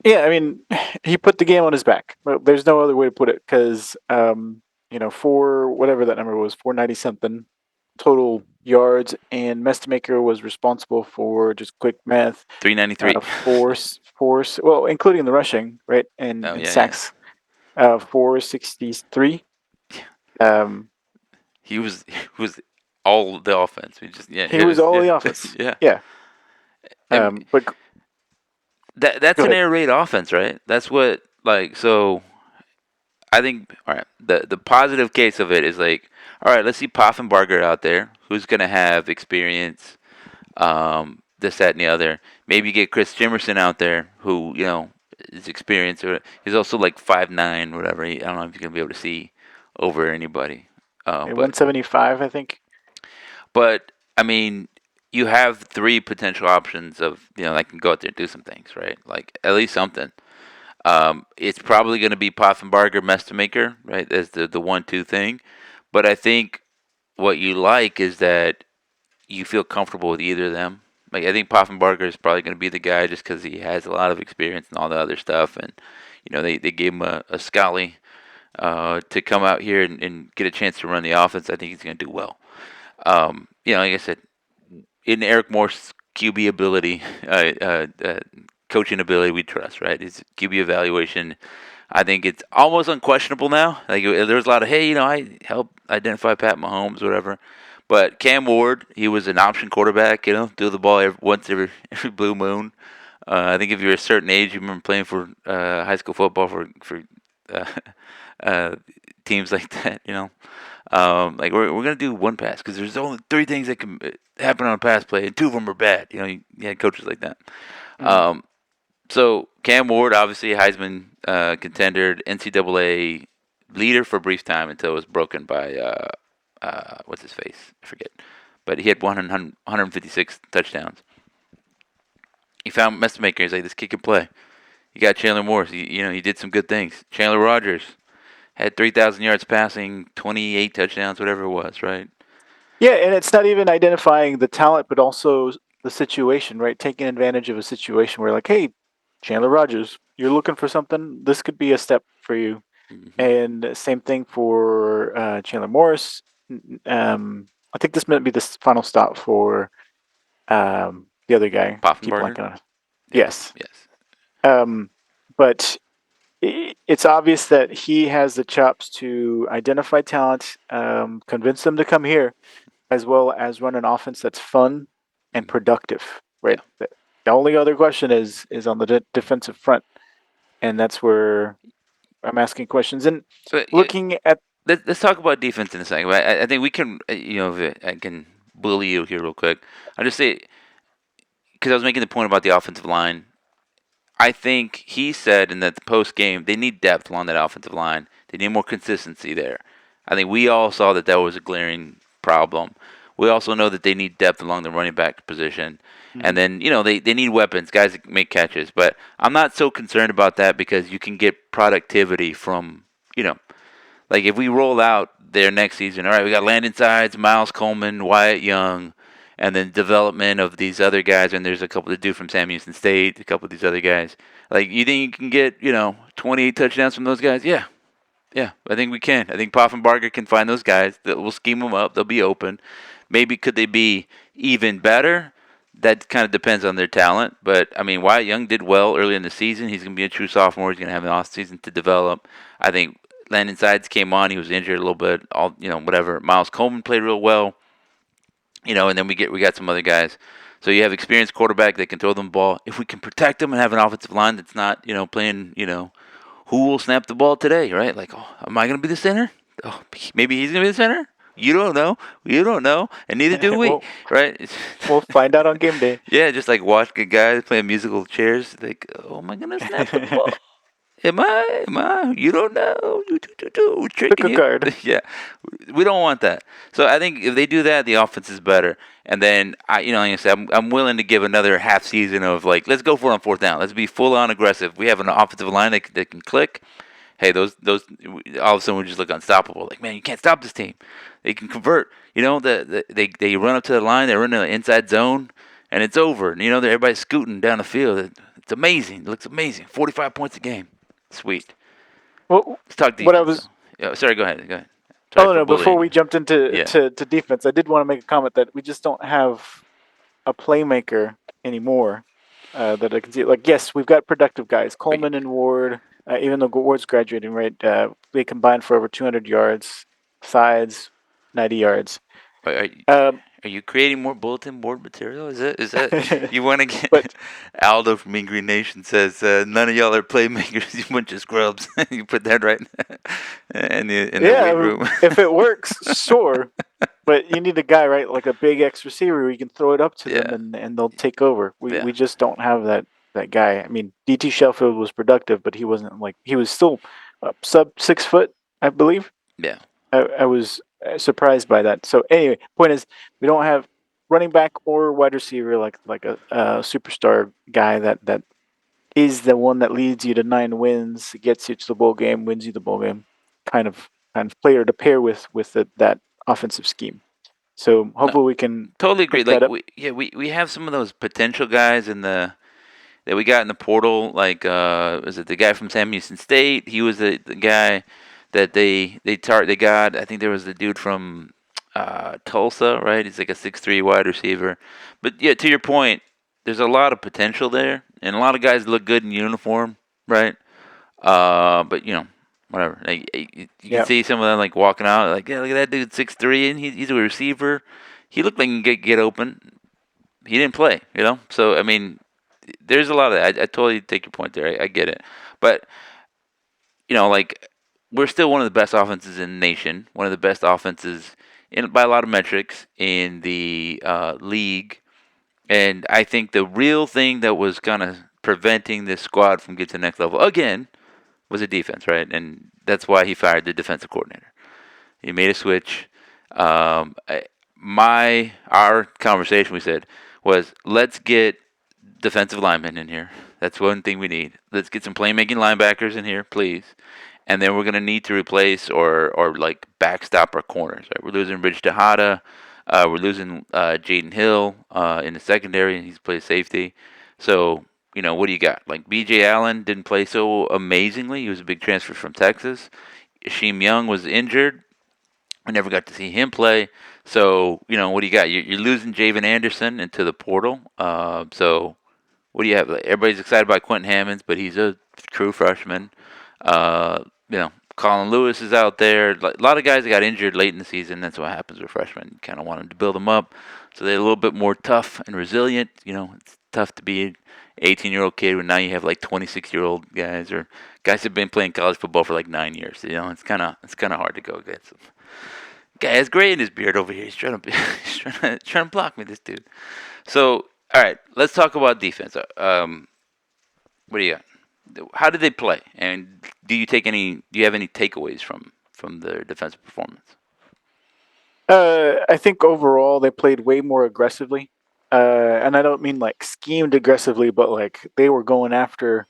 B: yeah, I mean, he put the game on his back. Well, there's no other way to put it because, for whatever that number was, 490 something total yards, and Mestemaker was responsible for just quick math,
A: 393.
B: well, including the rushing, right,
A: Oh
B: and
A: yeah, yeah.
B: sacks, 463. Um,
A: He was all the offense. We just, yeah,
B: he was all
A: yeah,
B: the offense.
A: yeah.
B: Yeah,
A: And
B: But
A: that's
B: go
A: an
B: ahead.
A: air raid offense, right? That's what like so. I think all right. The positive case of it is like, all right, let's see Poffenbarger out there, who's gonna have experience, this, that, and the other. Maybe you get Chris Jimerson out there, who is experienced. Or he's also like 5'9", whatever. I don't know if you're gonna be able to see over anybody,
B: Okay,
A: but
B: 175, I think.
A: but I mean, you have three potential options of that can go out there and do some things, right? Like at least something. It's probably going to be Poffenbarger, Mestemaker, right? As the 1-2 thing. But I think what you like is that you feel comfortable with either of them. Like I think Poffenbarger is probably going to be the guy just because he has a lot of experience and all the other stuff, and they gave him a Scully to come out here and get a chance to run the offense. I think he's going to do well. Like I said, in Eric Moore's QB ability, coaching ability, we trust, right? His QB evaluation, I think it's almost unquestionable now. Like there was a lot of, hey, I helped identify Pat Mahomes, whatever. But Cam Ward, he was an option quarterback. Do the ball once every blue moon. I think if you're a certain age, you remember playing for high school football for uh, uh, teams like that. Like we're gonna do one pass because there's only three things that can happen on a pass play, and two of them are bad. You had coaches like that.
B: Mm.
A: Um, so Cam Ward, obviously a Heisman contender, NCAA leader for a brief time until it was broken by what's his face? I forget. But he had 156 touchdowns. He found Mestemaker. He's like, this kid can play. You got Chandler Morris. He did some good things. Chandler Rogers had 3,000 yards passing, 28 touchdowns, whatever it was, right?
B: Yeah, and it's not even identifying the talent, but also the situation, right? Taking advantage of a situation where, like, hey, Chandler Rogers, you're looking for something. This could be a step for you.
A: Mm-hmm.
B: And same thing for Chandler Morris. I think this might be the final stop for the other guy. Keep
A: Poffenbarger.
B: blanking on it.
A: Yeah.
B: Yes.
A: Yes.
B: Um, but it's obvious that he has the chops to identify talent, convince them to come here, as well as run an offense that's fun and
A: Mm-hmm.
B: productive. Right.
A: Yeah.
B: The only other question is on the defensive front, and that's where I'm asking questions and
A: But yeah,
B: looking at.
A: let's talk about defense in a second. But I think we can, if I can bully you here real quick. I'll just say because I was making the point about the offensive line. I think he said in that post game they need depth along that offensive line. They need more consistency there. I think we all saw that was a glaring problem. We also know that they need depth along the running back position. And
B: Mhm.
A: then, they need weapons, guys that make catches. But I'm not so concerned about that because you can get productivity from, like if we roll out there next season, all right, we got Landon Sides, Miles Coleman, Wyatt Young, and then development of these other guys. And there's a couple to do from Sam Houston State, a couple of these other guys. Like you think you can get 28 touchdowns from those guys? Yeah, yeah, I think we can. I think Poffenbarger can find those guys. That will scheme them up. They'll be open. Maybe could they be even better? That kind of depends on their talent. But I mean, Wyatt Young did well early in the season. He's going to be a true sophomore. He's going to have an off season to develop. I think Landon Sides came on. He was injured a little bit. All whatever. Miles Coleman played real well. And then we got some other guys. So you have experienced quarterback that can throw them the ball. If we can protect them and have an offensive line that's not playing who will snap the ball today, right? Like, oh, am I going to be the center? Oh, maybe he's going to be the center. You don't know. You don't know, and neither do we,
B: we'll
A: right?
B: we'll find out on game day.
A: Yeah, just like watch good guys playing musical chairs. Like, oh, am I going to snap the ball? Am I? Am I? You don't know. We're
B: Pick
A: tricking
B: a
A: you.
B: card.
A: Yeah, we don't want that. So I think if they do that, the offense is better. And then like I said, I'm willing to give another half season of like, let's go for it on fourth down. Let's be full on aggressive. We have an offensive line that can click. Hey, those all of a sudden we just look unstoppable. Like, man, you can't stop this team. They can convert. They run up to the line. They run in the inside zone, and it's over. And everybody's scooting down the field. It's amazing. It looks amazing. 45 points a game. Sweet.
B: Well,
A: Let's talk
B: what I
A: defense, though.
B: was.
A: Yeah, sorry, go ahead. Go ahead. Sorry
B: Oh
A: for
B: no! Before
A: bullying
B: we
A: you.
B: jumped into
A: Yeah.
B: to defense, I did want to make a comment that we just don't have a playmaker anymore that I can see. Like, yes, we've got productive guys,
A: Wait,
B: Coleman and Ward. Even though Ward's graduating, right? They combined for over 200 yards, sides 90 yards.
A: are, are
B: Um,
A: Are you creating more bulletin board material? Is that you want to
B: but
A: get Aldo from Mean Green Nation says none of y'all are playmakers. You bunch of scrubs. You put that right in the
B: yeah,
A: weight room.
B: if it works, sure. But you need a guy, right? Like a big X receiver where you can throw it up to them
A: Yeah,
B: and they'll take over.
A: yeah,
B: We just don't have that guy. I mean, DT Sheffield was productive, but he wasn't like he was still sub 6 foot, I believe.
A: yeah.
B: I was surprised by that. So anyway, point is we don't have running back or wide receiver like a superstar guy that is the one that leads you to 9 wins, gets you to the bowl game, wins you the bowl game, kind of player to pair with that offensive scheme. So
A: No,
B: hopefully we can
A: totally agree.
B: pick that
A: Like
B: up.
A: we have some of those potential guys in the that we got in the portal. Like was it the guy from Sam Houston State? He was the guy that they got. I think there was the dude from Tulsa, right? He's like a 6'3" wide receiver. But yeah, to your point, there's a lot of potential there, and a lot of guys look good in uniform, right? But whatever. Like, you can
B: Yeah,
A: see some of them like walking out, like, yeah, look at that dude, 6'3", and he's a receiver. He looked like he can get open. He didn't play, So I mean, there's a lot of that. I totally take your point there. I get it, but like we're still one of the best offenses in the nation, one of the best offenses by a lot of metrics in the league. And I think the real thing that was kind of preventing this squad from getting to the next level again was a defense, right? And that's why he fired the defensive coordinator. He made a switch. Our conversation we said was let's get defensive linemen in here. That's one thing we need. Let's get some playmaking linebackers in here, please. And then we're gonna need to replace or like backstop our corners. Right? We're losing Rich Tejada. We're losing Jaden Hill in the secondary, and he's played safety. So what do you got? Like B.J. Allen didn't play so amazingly. He was a big transfer from Texas. Sheem Young was injured. I never got to see him play. So what do you got? You're losing Javen Anderson into the portal. So what do you have? Like, everybody's excited about Quentin Hammonds, but he's a true freshman. Uh, Colin Lewis is out there. A lot of guys that got injured late in the season. That's what happens with freshmen. You kind of want them to build them up so they're a little bit more tough and resilient. It's tough to be an 18-year-old kid when now you have like 26-year-old guys or guys who've been playing college football for like 9 years. It's kind of hard to go against them. Guy has gray in his beard over here. He's trying to trying to block me. This dude. So all right, let's talk about defense. What do you got? How did they play? And Do you have any takeaways from their defensive performance?
B: I think overall they played way more aggressively, and I don't mean like schemed aggressively, but like they were going after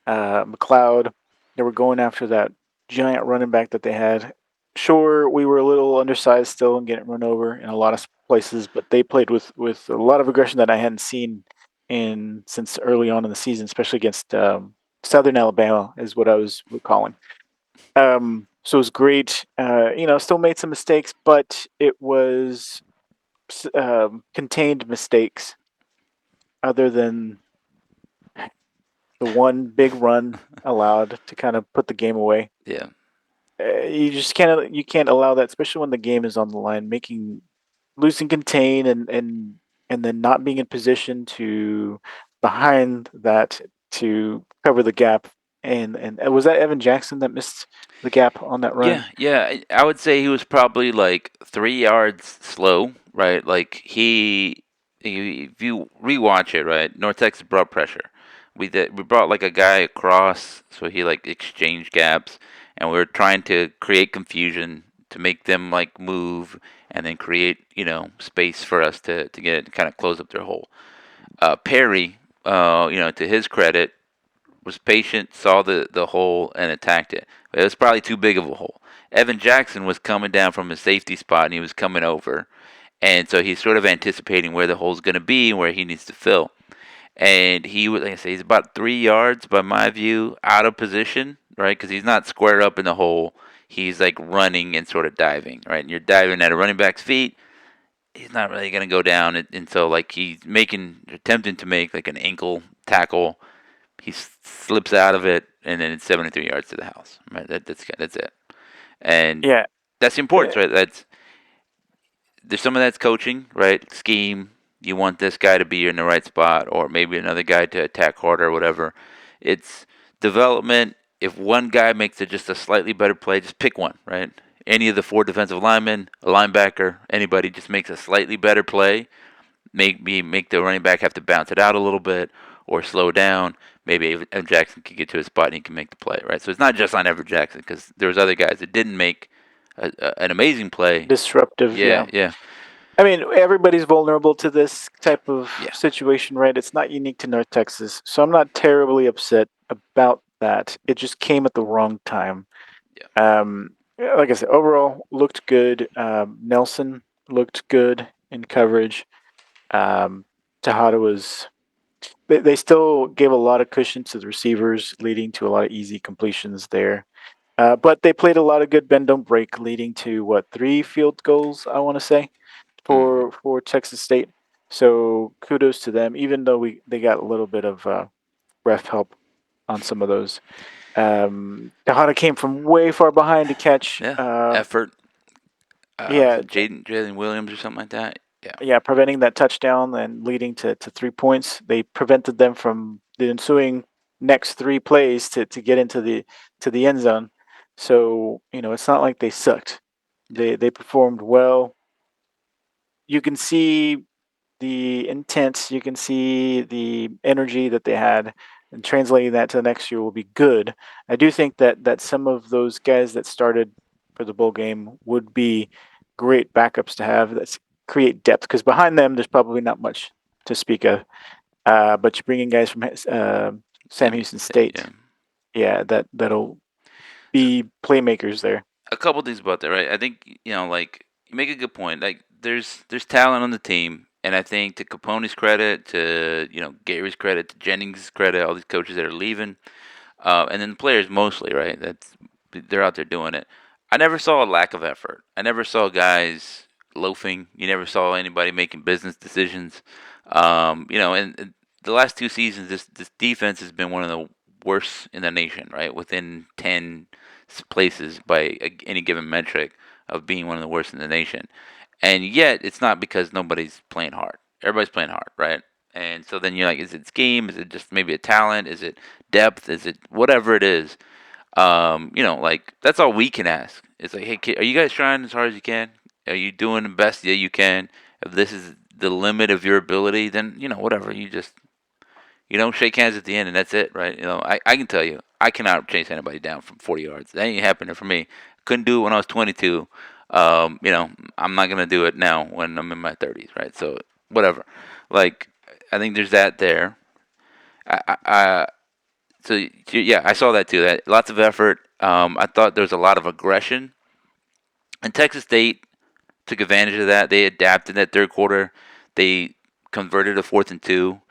B: McLeod. They were going after that giant running back that they had. Sure, we were a little undersized still and getting run over in a lot of places, but they played with a lot of aggression that I hadn't seen in since early on in the season, especially against Southern Alabama, is what I was recalling. So it was great. Still made some mistakes, but it was contained mistakes, other than the one big run allowed to kind of put the game away.
A: Yeah,
B: You can't allow that, especially when the game is on the line. Making losing contain and then not being in position to behind that to cover the gap. And was that Evan Jackson that missed the gap on that
A: yeah,
B: run?
A: yeah. I would say he was probably like 3 yards slow, right? Like if you rewatch it, right? North Texas brought pressure. We brought like a guy across, so he like exchanged gaps, and we were trying to create confusion to make them like move, and then create space for us to get kind of close up their hole. Perry, to his credit, was patient, saw the hole, and attacked it. It was probably too big of a hole. Evan Jackson was coming down from his safety spot, and he was coming over. And so he's sort of anticipating where the hole's going to be and where he needs to fill. And he would, like I say, he's about 3 yards, by my view, out of position, right? Because he's not square up in the hole. He's like running and sort of diving, right? And you're diving at a running back's feet. He's not really going to go down. And so, like, attempting to make like an ankle tackle. He slips out of it, and then it's 73 yards to the house. Right, that's it. And
B: Yeah,
A: that's the importance,
B: eh,
A: right? there's some of that's coaching, right? Scheme. You want this guy to be in the right spot, or maybe another guy to attack harder, or whatever. It's development. If one guy makes it just a slightly better play, just pick one, right? Any of the 4 defensive linemen, a linebacker, anybody just makes a slightly better play. Make the running back have to bounce it out a little bit or slow down. Maybe Evan Jackson can get to a spot and he can make the play, right? So it's not just on Evan Jackson because there was other guys that didn't make an amazing play.
B: Disruptive,
A: Yeah,
B: yeah.
A: yeah,
B: I mean, everybody's vulnerable to this type of
A: yeah.
B: situation, right? It's not unique to North Texas. So I'm not terribly upset about that. It just came at the wrong time.
A: Yeah.
B: Yeah, like I said, overall looked good. Nelson looked good in coverage. Um, Tejada was. They still gave a lot of cushion to the receivers, leading to a lot of easy completions there. But they played a lot of good bend don't break, leading to what 3 field goals I want to say
A: Mm-hmm.
B: for Texas State. So kudos to them, even though they got a little bit of ref help on some of those. Tejada came from way far behind to catch.
A: Yeah. Effort. Was
B: Yeah,
A: it Jalen Williams or something like that? Yeah.
B: yeah, preventing that touchdown and leading to 3 points. They prevented them from the ensuing next 3 plays to get into the end zone. So it's not like they sucked.
A: Yeah.
B: They performed well. You can see the intent, you can see the energy that they had, and translating that to the next year will be good. I do think that some of those guys that started for the bowl game would be great backups to have that create depth because behind them there's probably not much to speak of. But you bring in guys from Sam
A: Sam
B: Houston
A: Houston State. Yeah.
B: State, yeah, that'll
A: So
B: be playmakers there.
A: a couple things about that, right? I think like you make a good point. Like there's talent on the team, and I think to Capone's credit, to Gary's credit, to Jennings' credit, all these coaches that are leaving, and then the players mostly, right? They're out there doing it. I never saw a lack of effort. I never saw guys loafing. You never saw anybody making business decisions. And the last 2 seasons, this defense has been one of the worst in the nation, right? Within 10 places by any given metric of being one of the worst in the nation. And yet, it's not because nobody's playing hard. Everybody's playing hard, right? And so then you're like, is it scheme? Is it just maybe a talent? Is it depth? Is it whatever it is? Like that's all we can ask. It's like, hey, kid, are you guys trying as hard as you can? Are you doing the best that you can? If this is the limit of your ability, then whatever. You don't shake hands at the end, and that's it, right? I can tell you, I cannot chase anybody down from 40 yards. That ain't happening for me. Couldn't do it when I was 22. I'm not gonna do it now when I'm in my 30s, right? So whatever. Like, I think there's that there. I so yeah, I saw that too. That lots of effort. I thought there was a lot of aggression, and Texas State took advantage of that. They adapted that third quarter. They converted a 4th and 2.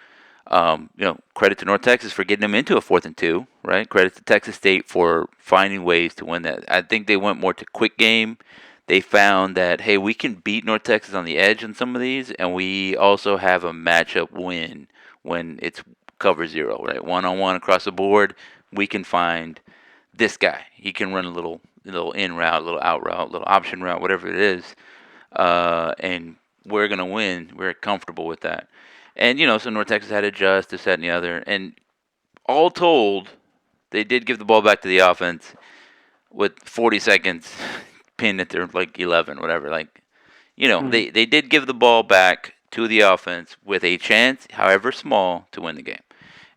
A: Credit to North Texas for getting them into a 4th and 2, right? Credit to Texas State for finding ways to win that. I think they went more to quick game. They found that, hey, we can beat North Texas on the edge on some of these, and we also have a matchup win when it's cover zero, right? One on one across the board. We can find this guy. He can run a little in route, a little out route, a little option route, whatever it is, and we're gonna win. We're comfortable with that. And so North Texas had to adjust this, that, and the other. And all told, they did give the ball back to the offense with 40 seconds pinned at their like 11, whatever. Like,
B: Mm.
A: they did give the ball back to the offense with a chance, however small, to win the game.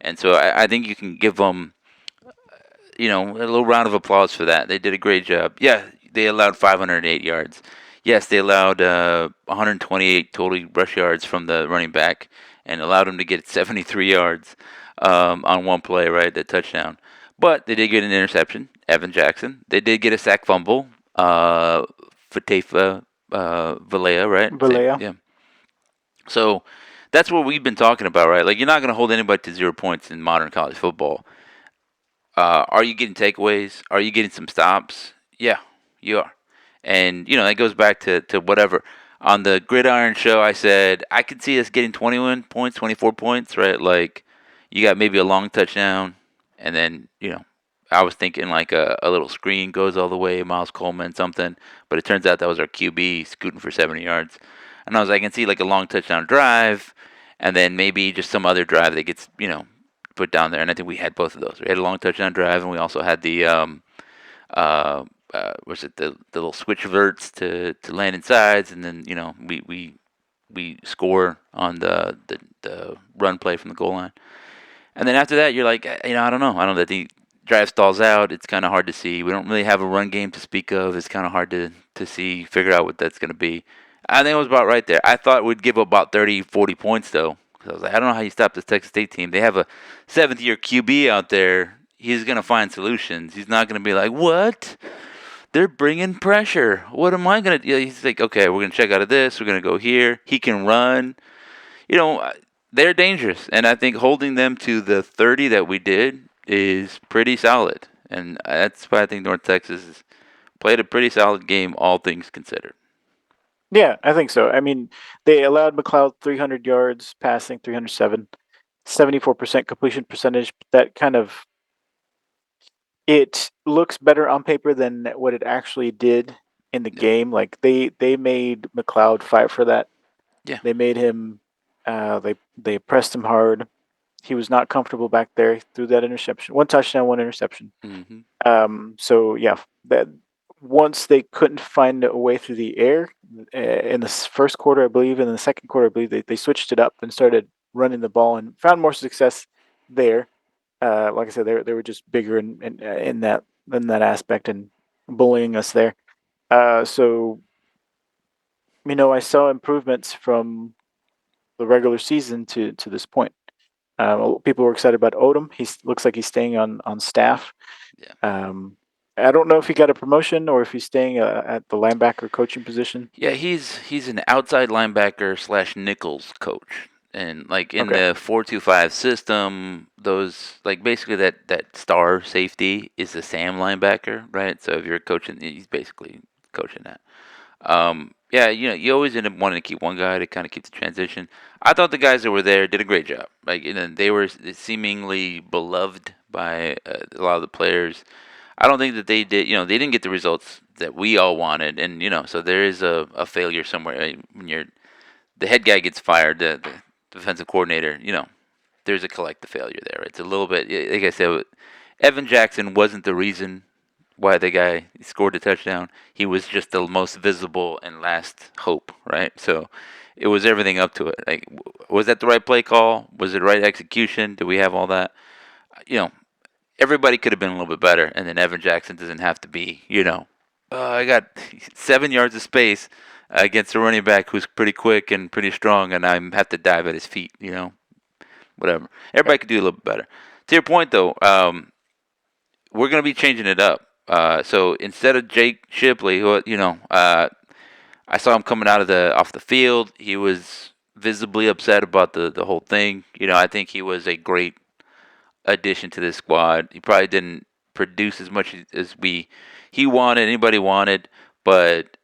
A: And so I think you can give them, a little round of applause for that. They did a great job. Yeah, they allowed 508 yards. Yes, they allowed 128 total rush yards from the running back and allowed him to get 73 yards on one play, right? That touchdown. But they did get an interception, Evan Jackson. They did get a sack fumble, Fatefa Valea, right? Same,
B: Vallejo.
A: yeah. So that's what we've been talking about, right? Like you're not going to hold anybody to 0 points in modern college football. Are you getting takeaways? Are you getting some stops? Yeah, you are. And, that goes back to whatever. On the Gridiron show, I said, I could see us getting 21 points, 24 points, right? Like, you got maybe a long touchdown, and then, I was thinking like a little screen goes all the way, Miles Coleman, something, but it turns out that was our QB scooting for 70 yards. And I was like, I can see like a long touchdown drive, and then maybe just some other drive that gets, put down there. And I think we had both of those. We had a long touchdown drive, and we also had the was it the little switch verts to land in sides, and then we score on the run play from the goal line. And then after that, you're like, I don't know. I don't know that the drive stalls out. It's kind of hard to see. We don't really have a run game to speak of. It's kind of hard to see, figure out what that's going to be. I think it was about right there. I thought we'd give up about 30, 40 points, though. Because I was like, I don't know how you stop this Texas State team. They have a seventh-year QB out there. He's going to find solutions. He's not going to be like, what? They're bringing pressure. What am I going to do? He's like, okay, we're going to check out of this. We're going to go here. He can run. You know, they're dangerous. And I think holding them to the 30 that we did is pretty solid. And that's why I think North Texas has played a pretty solid game, all things considered.
B: Yeah, I think so. I mean, they allowed McLeod 300 yards passing, 307, 74% completion percentage. That kind of it looks better on paper than what it actually did in the
A: Yeah.
B: game. Like they made McLeod fight for that.
A: Yeah.
B: They made him. They pressed him hard. He was not comfortable back there. He threw that interception. One touchdown, one interception.
A: Mm-hmm.
B: So yeah, that once they couldn't find a way through the air in the first quarter, I believe, in the second quarter, I believe they switched it up and started running the ball and found more success there. Like I said, they were just bigger in that aspect and bullying us there. So I saw improvements from the regular season to this point. People were excited about Odom. He looks like he's staying on staff.
A: Yeah.
B: I don't know if he got a promotion or if he's staying at the linebacker coaching position.
A: Yeah, he's an outside linebacker slash nickels coach. And like in
B: Okay.
A: the 4-2-5 system, those like basically that star safety is the Sam linebacker, right? So if you're coaching, he's basically coaching that. Yeah, you always end up wanting to keep one guy to kind of keep the transition. I thought the guys that were there did a great job. Like, they were seemingly beloved by a lot of the players. I don't think that they did. They didn't get the results that we all wanted, and so there is a failure somewhere. Right? When the head guy gets fired, the defensive coordinator, there's a collective failure there. It's a little bit, like I said, Evan Jackson wasn't the reason why the guy scored a touchdown. He was just the most visible and last hope, right? So it was everything up to it. Like, was that the right play call? Was it the right execution? Did we have all that? You know, Everybody could have been a little bit better, and then Evan Jackson doesn't have to be, I got 7 yards of space against a running back who's pretty quick and pretty strong, and I have to dive at his feet, whatever. Everybody could do a little bit better. To your point, though, we're going to be changing it up. So instead of Jake Shipley, who I saw him coming out of off the field. He was visibly upset about the whole thing. I think he was a great addition to this squad. He probably didn't produce as much as he wanted, anybody wanted, but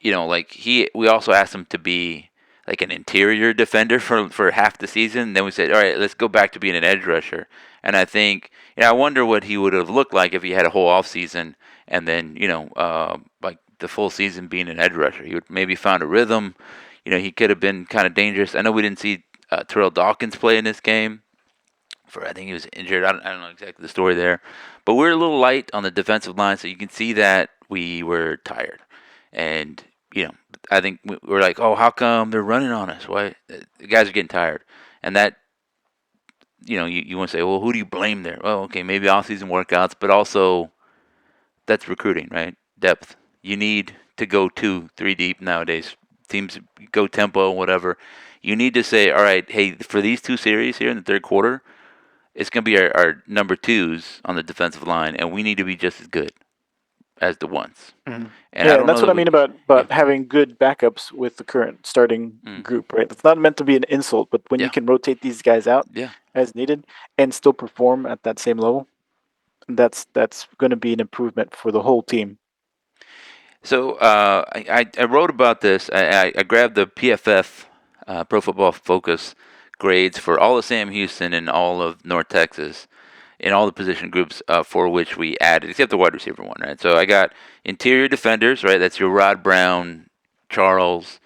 A: we also asked him to be like an interior defender for half the season. Then we said, all right, let's go back to being an edge rusher. And I think, I wonder what he would have looked like if he had a whole off season and then like the full season being an edge rusher. He would maybe found a rhythm. He could have been kind of dangerous. I know we didn't see Terrell Dawkins play in this game. I think he was injured. I don't know exactly the story there, but we're a little light on the defensive line, so you can see that we were tired. And I think we're like, oh, how come they're running on us? Why the guys are getting tired? And that you want to say, well, who do you blame there? Well, okay, maybe off-season workouts, but also that's recruiting, right? Depth. You need to go 2, 3 deep nowadays. Teams go tempo, whatever. You need to say, all right, hey, for these 2 series here in the third quarter, it's going to be our number twos on the defensive line, and we need to be just as good as the ones.
B: Mm-hmm.
A: And I
B: Yeah,
A: don't
B: and that's
A: know
B: what
A: that
B: I mean
A: yeah.
B: about having good backups with the current starting group, right? It's not meant to be an insult, but when you
A: Yeah.
B: can rotate these guys out
A: Yeah.
B: as needed and still perform at that same level, that's going to be an improvement for the whole team.
A: So I wrote about this. I grabbed the PFF Pro Football Focus grades for all of Sam Houston and all of North Texas, in all the position groups for which we added, except the wide receiver one, right? So I got interior defenders, right? That's your Rod Brown, Charles,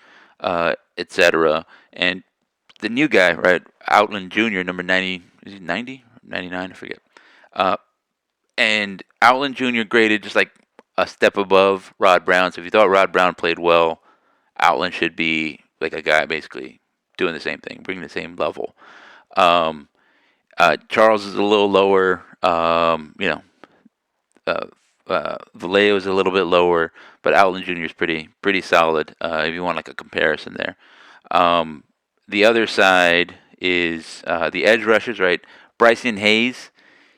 A: etc. And the new guy, right? Outland Jr., number 90, is he 90? 99, I forget. Uh, and Outland Jr. graded just like a step above Rod Brown. So if you thought Rod Brown played well, Outland should be like a guy basically doing the same thing, bringing the same level. Um, Charles is a little lower. Uh, Vallejo is a little bit lower, but Outland Jr. is pretty solid. If you want like a comparison there. Um, the other side is the edge rushers, right? Bryson Hayes,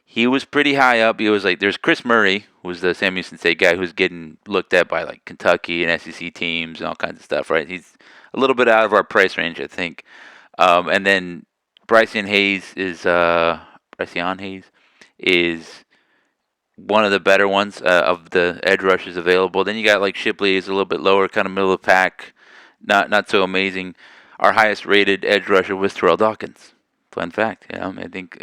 A: he was pretty high up. He was like, there's Chris Murray, who's the Sam Houston State guy who's getting looked at by like Kentucky and SEC teams and all kinds of stuff, right? He's a little bit out of our price range, I think. And then Bryson Hayes is Bryson Hayes is one of the better ones of the edge rushers available. Then you got like Shipley is a little bit lower, kind of middle of the pack, not so amazing. Our highest rated edge rusher was Terrell Dawkins. Fun fact, I think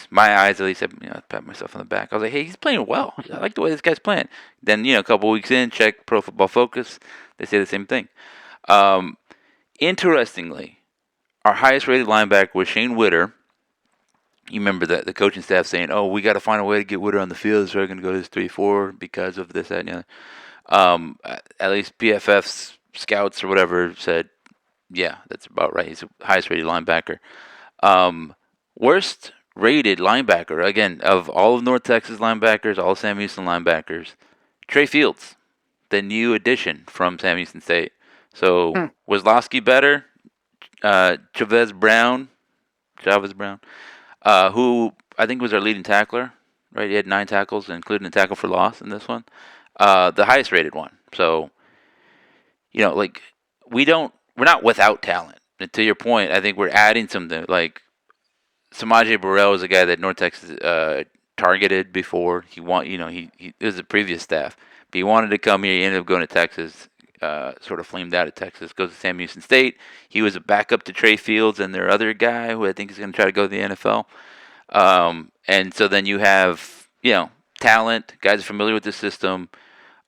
A: my eyes at least, pat myself on the back. I was like, hey, he's playing well. I like the way this guy's playing. Then a couple weeks in, check Pro Football Focus, they say the same thing. Um, Interestingly, our highest rated linebacker was Shane Witter. You remember that the coaching staff saying, "Oh, we got to find a way to get Witter on the field, so we're going to go to this 3-4 because of this, that, and the other." At least PFF's scouts or whatever said, "Yeah, that's about right. He's the highest rated linebacker." Worst rated linebacker again of all of North Texas linebackers, all Sam Houston linebackers, Trey Fields, the new addition from Sam Houston State. So
B: Hmm.
A: Wazlowski better, Chavez Brown, who I think was our leading tackler. Right, he had 9 tackles, including a tackle for loss in this one. The highest rated one. So like we're not without talent. And to your point, I think we're adding something. Like Samaje Burrell was a guy that North Texas targeted before. He it was the previous staff, but he wanted to come here. He ended up going to Texas. Sort of flamed out of Texas. Goes to Sam Houston State. He was a backup to Trey Fields and their other guy who I think is going to try to go to the NFL. And so then you have talent, guys familiar with the system.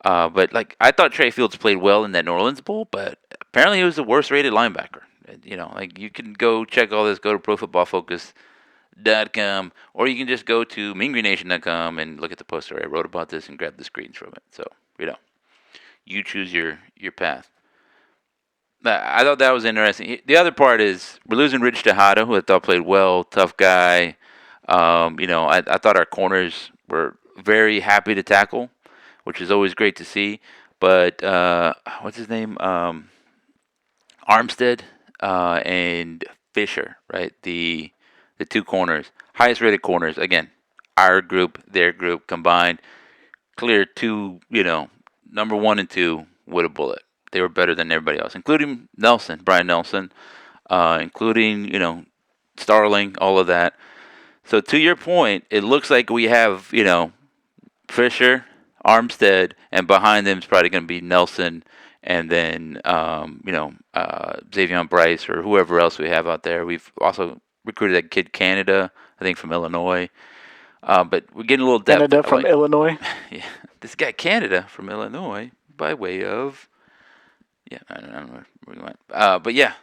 A: But like I thought Trey Fields played well in that New Orleans Bowl, but apparently he was the worst rated linebacker. Like you can go check all this, go to Pro Football Focus.com, or you can just go to MeanGreenNation.com and look at the poster I wrote about this and grab the screens from it. So you choose your path. I thought that was interesting. The other part is we're losing Rich Tejada, who I thought played well, tough guy. I thought our corners were very happy to tackle, which is always great to see. But what's his name? Armstead and Fisher, right? The 2 corners, highest rated corners. Again, our group, their group combined, clear 2. Number 1 and 2 with a bullet. They were better than everybody else, including Brian Nelson, including Starling, all of that. So to your point, it looks like we have Fisher, Armstead, and behind them is probably going to be Nelson, and then Xavier Bryce or whoever else we have out there. We've also recruited that kid Canada, I think from Illinois. But we're getting a little depth.
B: Canada from Illinois.
A: Yeah, this guy Canada from Illinois by way of I don't know where we went. But yeah,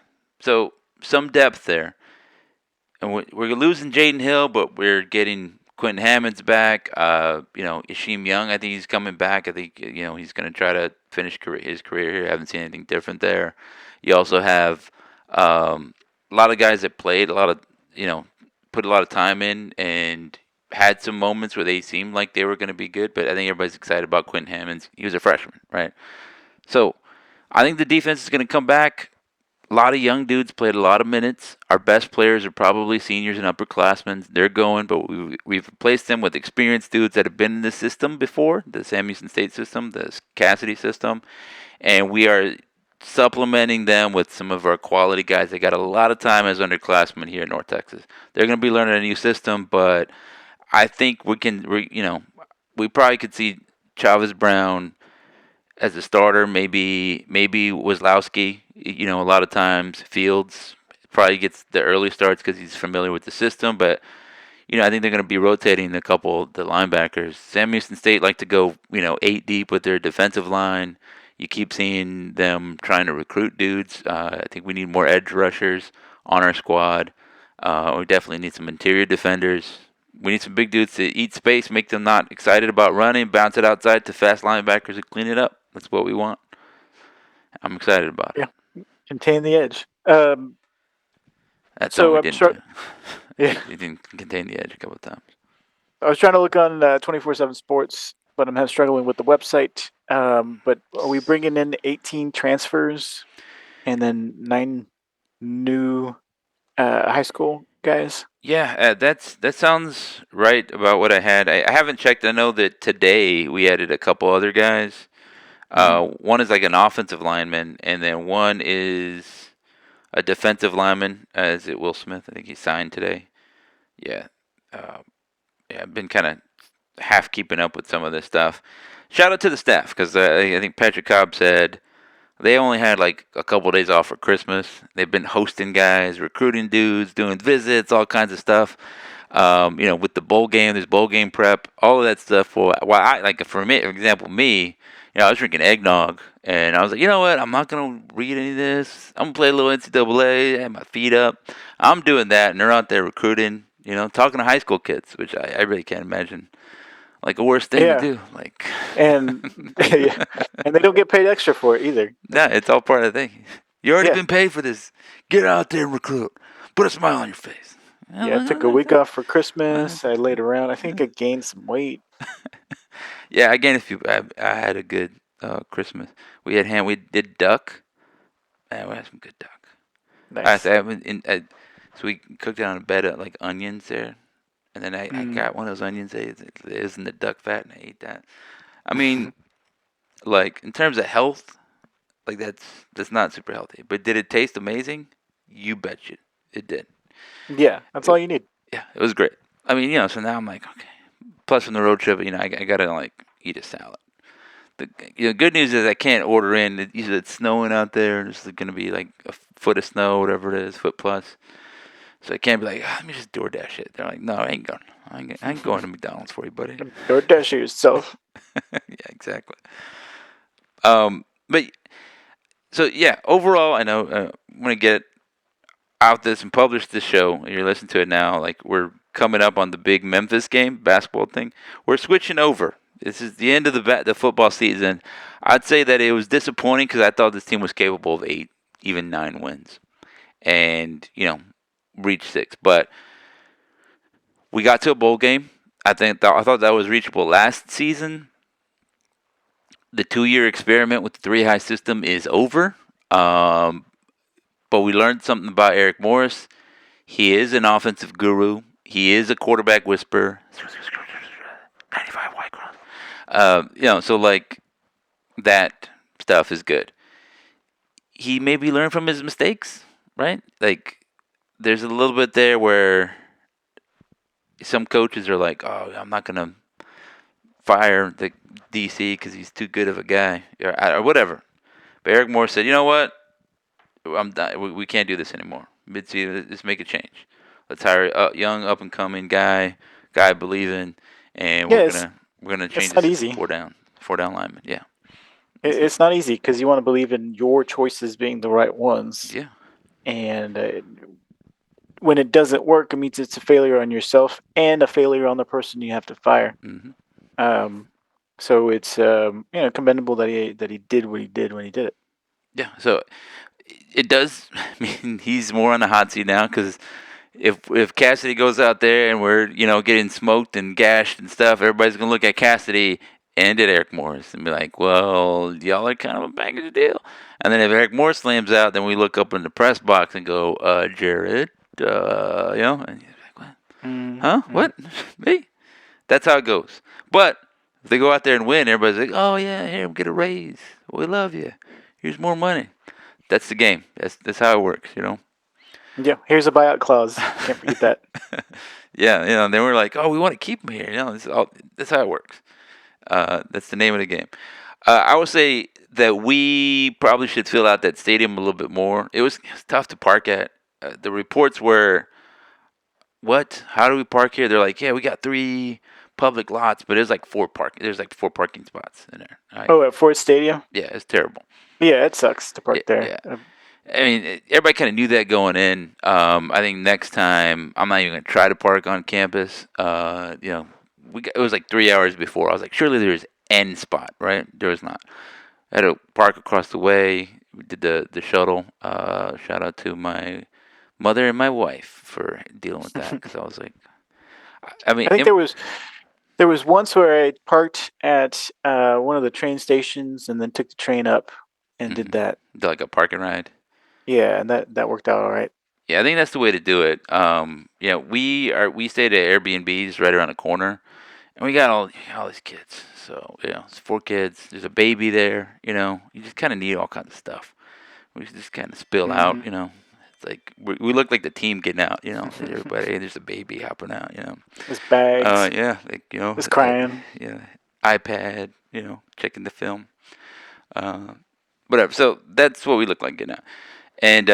A: so some depth there, and we're losing Jaden Hill, but we're getting Quentin Hammonds back. Isheem Young, I think he's coming back. I think he's going to try to finish his career here. I haven't seen anything different there. You also have a lot of guys that played a lot of put a lot of time in and had some moments where they seemed like they were going to be good. But I think everybody's excited about Quentin Hammonds. He was a freshman, right? So I think the defense is going to come back. A lot of young dudes played a lot of minutes. Our best players are probably seniors and upperclassmen. They're going, but we've replaced them with experienced dudes that have been in the system before, the Sam Houston State system, the Cassidy system, and we are supplementing them with some of our quality guys. They got a lot of time as underclassmen here in North Texas. They're going to be learning a new system, but I think we probably could see Chavez Brown as a starter, maybe Wazlowski. A lot of times Fields probably gets the early starts because he's familiar with the system. But I think they're going to be rotating a couple of the linebackers. Sam Houston State like to go, 8 deep with their defensive line. You keep seeing them trying to recruit dudes. I think we need more edge rushers on our squad. We definitely need some interior defenders. We need some big dudes to eat space, make them not excited about running, bounce it outside to fast linebackers and clean it up. That's what we want. I'm excited about it.
B: Yeah, contain the edge.
A: That's something
B: So
A: we
B: I'm
A: didn't do.
B: sure. Yeah,
A: We didn't contain the edge a couple of times.
B: I was trying to look on 24/7 Sports, but I'm struggling with the website. But are we bringing in 18 transfers and then 9 new high school guys?
A: Yeah, that sounds right about what I had. I haven't checked. I know that today we added a couple other guys.
B: Mm-hmm.
A: One is like an offensive lineman, and then one is a defensive lineman. Is it Will Smith? I think he signed today. Yeah, uh, yeah. I've been kind of half keeping up with some of this stuff. Shout out to the staff because I think Patrick Cobb said they only had like a couple of days off for Christmas. They've been hosting guys, recruiting dudes, doing visits, all kinds of stuff. With the bowl game, there's bowl game prep, all of that stuff. For me, for example, me, I was drinking eggnog, and I was like, you know what? I'm not gonna read any of this. I'm gonna play a little NCAA, have my feet up. I'm doing that, and they're out there recruiting. Talking to high school kids, which I really can't imagine like a worse thing to
B: Yeah,
A: do. Like,
B: and yeah, and they don't get paid extra for it either.
A: nah, it's all part of the thing. You already
B: Yeah,
A: been paid for this. Get out there and recruit. Put a smile on your face.
B: yeah. I took a week off for Christmas. I laid around. I think I gained some weight.
A: Yeah, again, if you, I had a good Christmas. We did duck. Man, we had some good duck.
B: Nice.
A: So we cooked it on a bed of like onions there, and then I
B: Mm.
A: got one of those onions. It was in the duck fat, and I ate that. I mean, like in terms of health, like that's not super healthy. But did it taste amazing? You betcha, it did.
B: Yeah, that's
A: It,
B: all you need.
A: yeah, it was great. I mean, so now I'm like, okay. Plus, from the road trip, I gotta like eat a salad. The good news is I can't order in. It's snowing out there. There's going to be like a foot of snow, whatever it is, foot plus. So I can't be like, let me just DoorDash it. They're like, no, I ain't going. I ain't going to McDonald's for you, buddy.
B: Don't dash yourself.
A: Yeah, exactly. But so yeah, overall, I know I'm gonna get out this and publish this show. You're listening to it now. Like we're coming up on the big Memphis game, basketball thing. We're switching over. This is the end of the football season. I'd say that it was disappointing because I thought this team was capable of 8, even 9 wins, and reach 6. But we got to a bowl game. I thought that was reachable last season. The 2-year experiment with the 3 high system is over. But we learned something about Eric Morris. He is an offensive guru. He is a quarterback whisperer. 95 white girls. So like that stuff is good. He maybe learned from his mistakes, right? Like there's a little bit there where some coaches are like, "Oh, I'm not gonna fire the DC because he's too good of a guy," or whatever. But Eric Moore said, "You know what? I'm done. We can't do this anymore. Mid-season, let's make a change. Let's hire a young, up and coming guy I believe in, and
B: Yeah,
A: we're gonna
B: it's
A: change
B: not
A: this to
B: easy.
A: four down lineman. Yeah,
B: It's not easy because you want to believe in your choices being the right ones,
A: yeah,
B: and when it doesn't work, it means it's a failure on yourself and a failure on the person you have to fire.
A: hmm
B: Um, so it's commendable that he did what he did when he did it.
A: yeah. So it does. I mean, he's more on the hot seat now because if Cassidy goes out there and we're getting smoked and gashed and stuff, everybody's gonna look at Cassidy and at Eric Morris and be like, "Well, y'all are kind of a baggage deal." And then if Eric Morris slams out, then we look up in the press box and go, Jared, and he's like, "What? Huh?
B: Mm-hmm.
A: What? Me?" That's how it goes. But if they go out there and win, everybody's like, "Oh yeah, here we get a raise. We love you. Here's more money." That's the game. That's how it works.
B: Yeah, here's a buyout clause. Can't forget that.
A: Yeah, and then we're like, "Oh, we want to keep him here." That's how it works. That's the name of the game. I would say that we probably should fill out that stadium a little bit more. It was tough to park at. The reports were what? How do we park here? They're like, yeah, we got 3 public lots, but there's like 4 parking spots in there.
B: Oh, at Ford Stadium.
A: Yeah, it's terrible.
B: Yeah, it sucks to
A: Yeah,
B: park there.
A: yeah. I mean, everybody kind of knew that going in. I think next time I'm not even gonna try to park on campus. It was like 3 hours before. I was like, surely there's N spot, right? There was not. I had to park across the way. We did the shuttle. Shout out to my mother and my wife for dealing with that because I was like, I mean,
B: I think there was once where I parked at one of the train stations and then took the train up and did
A: mhm.
B: that.
A: Like a park and ride.
B: Yeah, and that worked out all right.
A: Yeah, I think that's the way to do it. We stayed at Airbnbs right around the corner, and we got all these kids. So it's 4 kids. There's a baby there. You just kind of need all kinds of stuff. We just kind of spill out.
B: Hmm.
A: It's like we look like the team getting out. Everybody. Hey, there's a baby hopping out.
B: There's bags.
A: Yeah, like
B: There's crying.
A: yeah, iPad. Checking the film. Uh, Whatever. So that's what we look like getting out. And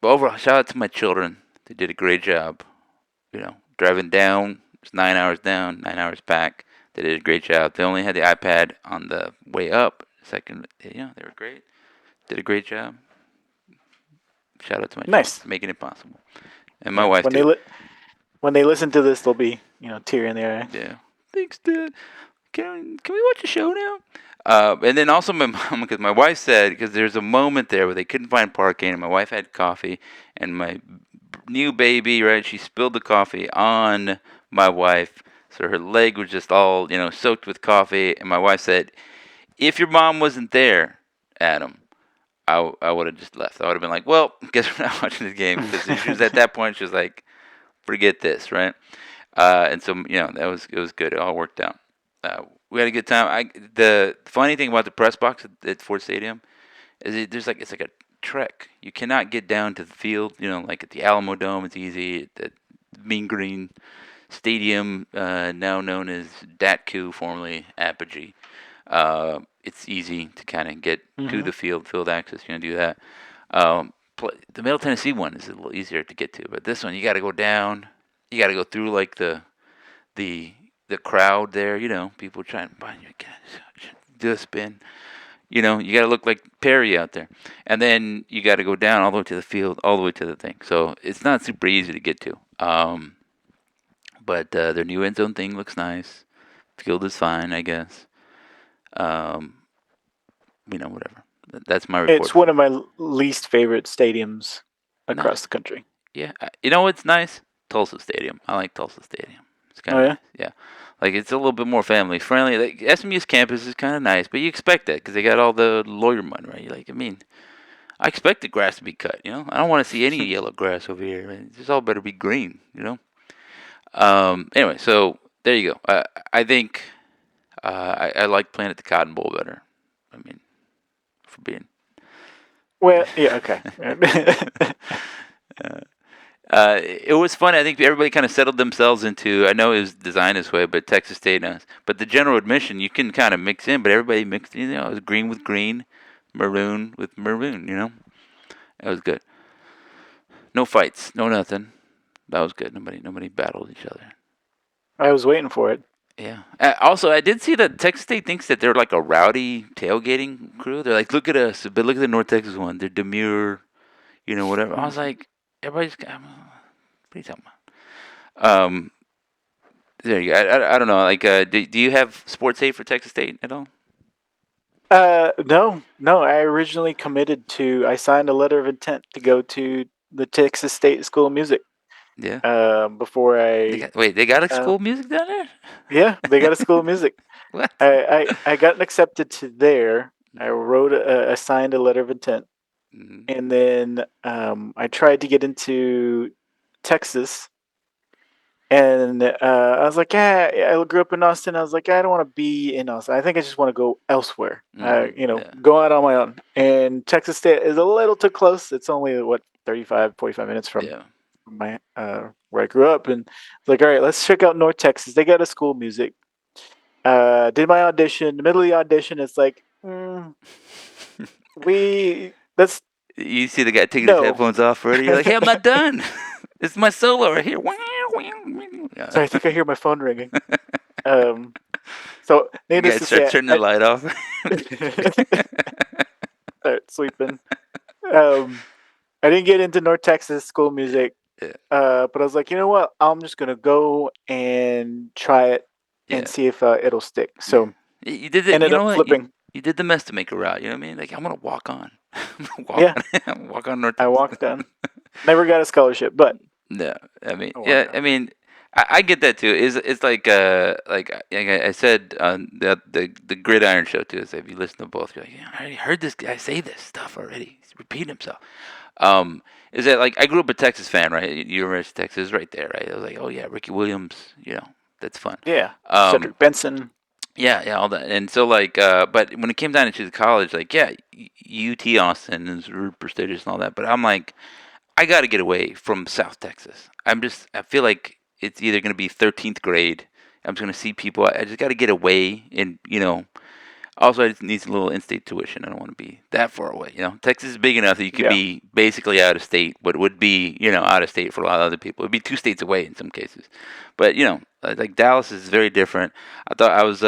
A: overall, shout out to my children. They did a great job. Driving down, it's 9 hours down, 9 hours back. They did a great job. They only had the iPad on the way up. Second, yeah, they were great. Did a great job. Shout out to my children,
B: Nice.
A: making it possible, and my
B: Yeah.
A: wife
B: When
A: too.
B: they listen to this, they'll be tear in their eye.
A: Yeah. Thanks, Dad. Can we watch a show now? And then also my mom, because my wife said, because there's a moment there where they couldn't find parking, and my wife had coffee, and my new baby, right, she spilled the coffee on my wife, so her leg was just all, soaked with coffee, and my wife said, if your mom wasn't there, Adam, I would have just left. I would have been like, well, guess we're not watching this game, because she was at that point, she was like, forget this, right? And so it was good. It all worked out. We had a good time. The funny thing about the press box at Ford Stadium is it's like a trek. You cannot get down to the field. Like at the Alamo Dome, it's easy. At the Mean Green Stadium, now known as Datku, formerly Apogee, it's easy to kind of get to
B: Hmm.
A: the field access. You can do that. The Middle Tennessee one is a little easier to get to, but this one you got to go down. You got to go through like the the crowd there. People trying to buy you. Do a spin. You got to look like Perry out there, and then you got to go down all the way to the field, all the way to the thing. So it's not super easy to get to. But their new end zone thing looks nice. Field is fine, I guess. Um, Whatever. That's my report
B: It's
A: for
B: one
A: you.
B: of my least favorite stadiums
A: No,
B: across the country.
A: yeah. You know what's nice? Tulsa Stadium. I like Tulsa Stadium. It's kind
B: Oh
A: of
B: yeah.
A: nice. Yeah. Like it's a little bit more family friendly. Like SMU's campus is kind of nice, but you expect that because they got all the lawyer money, right? I expect the grass to be cut. I don't want to see any yellow grass over here. Right? It's all better be green. Anyway, so there you go. I think I like playing at the Cotton Bowl better. I mean, for being.
B: Well, yeah. Okay.
A: It was fun. I think everybody kind of settled themselves into. I know it was designed this way, but Texas State knows. But the general admission, you can kind of mix in, but everybody mixed. It was green with green, maroon with maroon. It was good. No fights, no nothing. That was good. Nobody battled each other.
B: I was waiting for it.
A: Yeah. Also, I did see that Texas State thinks that they're like a rowdy tailgating crew. They're like, look at us, but look at the North Texas one. They're demure, whatever. I was like, everybody's. What are you talking about? There you go. I don't know. Like, do you have sports aid for Texas State at all?
B: No, no. I originally committed to. I signed a letter of intent to go to the Texas State School of Music.
A: Yeah.
B: Before I,
A: They got a
B: uh,
A: school of music down there.
B: yeah, they got a School of Music.
A: What?
B: I got accepted to there. I wrote I signed a letter of intent,
A: Mm-hmm.
B: and then I tried to get into Texas, and I was like, yeah, I grew up in Austin. I was like, I don't want to be in Austin. I think I just want to go elsewhere.
A: Yeah.
B: Go out on my own. And Texas State is a little too close. It's only 35, 45 minutes from
A: Yeah.
B: my where I grew up, and it's like, all right, let's check out North Texas. They got a school of music. Did my audition. The middle of the audition, it's like, we that's
A: You see the guy taking his
B: no.
A: headphones off already. You're like, hey, I'm not done. It's my solo right here.
B: So I think I hear my phone ringing. Um, so
A: You
B: needless
A: guys
B: to
A: start
B: say,
A: turning the light off.
B: start sleeping. Um, I didn't get into North Texas school music,
A: Yeah,
B: but I was like, you know what? I'm just gonna go and try it and
A: yeah,
B: see if it'll stick.
A: yeah.
B: So
A: You did it. You
B: ended
A: know
B: up
A: what?
B: flipping.
A: You did the Mestemaker route. You know what I mean? Like I'm gonna walk on. I'm gonna walk
B: Yeah,
A: on. Walk on North
B: I
A: Texas.
B: walked on. Never got a scholarship, but
A: No, I mean,
B: I
A: yeah,
B: walked
A: I
B: on.
A: mean, I get that too. It's like I said on the Gridiron show too. Is if you listen to both, you're like, yeah, I already heard this guy say this stuff already. He's repeating himself. Um, is that like I grew up a Texas fan, right? University of Texas, is right there, right? I was like, oh yeah, Ricky Williams, that's fun.
B: Yeah,
A: Um,
B: Cedric Benson.
A: yeah, yeah, all that. And so like, but when it came down to the college, like, yeah, UT Austin is really prestigious and all that. But I'm like, I got to get away from South Texas. I feel like it's either going to be 13th grade. I'm just going to see people. I just got to get away. And, also I just need a little in-state tuition. I don't want to be that far away. Texas is big enough that you could
B: Yeah,
A: be basically out of state, but would be, out of state for a lot of other people. It'd be 2 states away in some cases. But, like Dallas is very different. I thought I was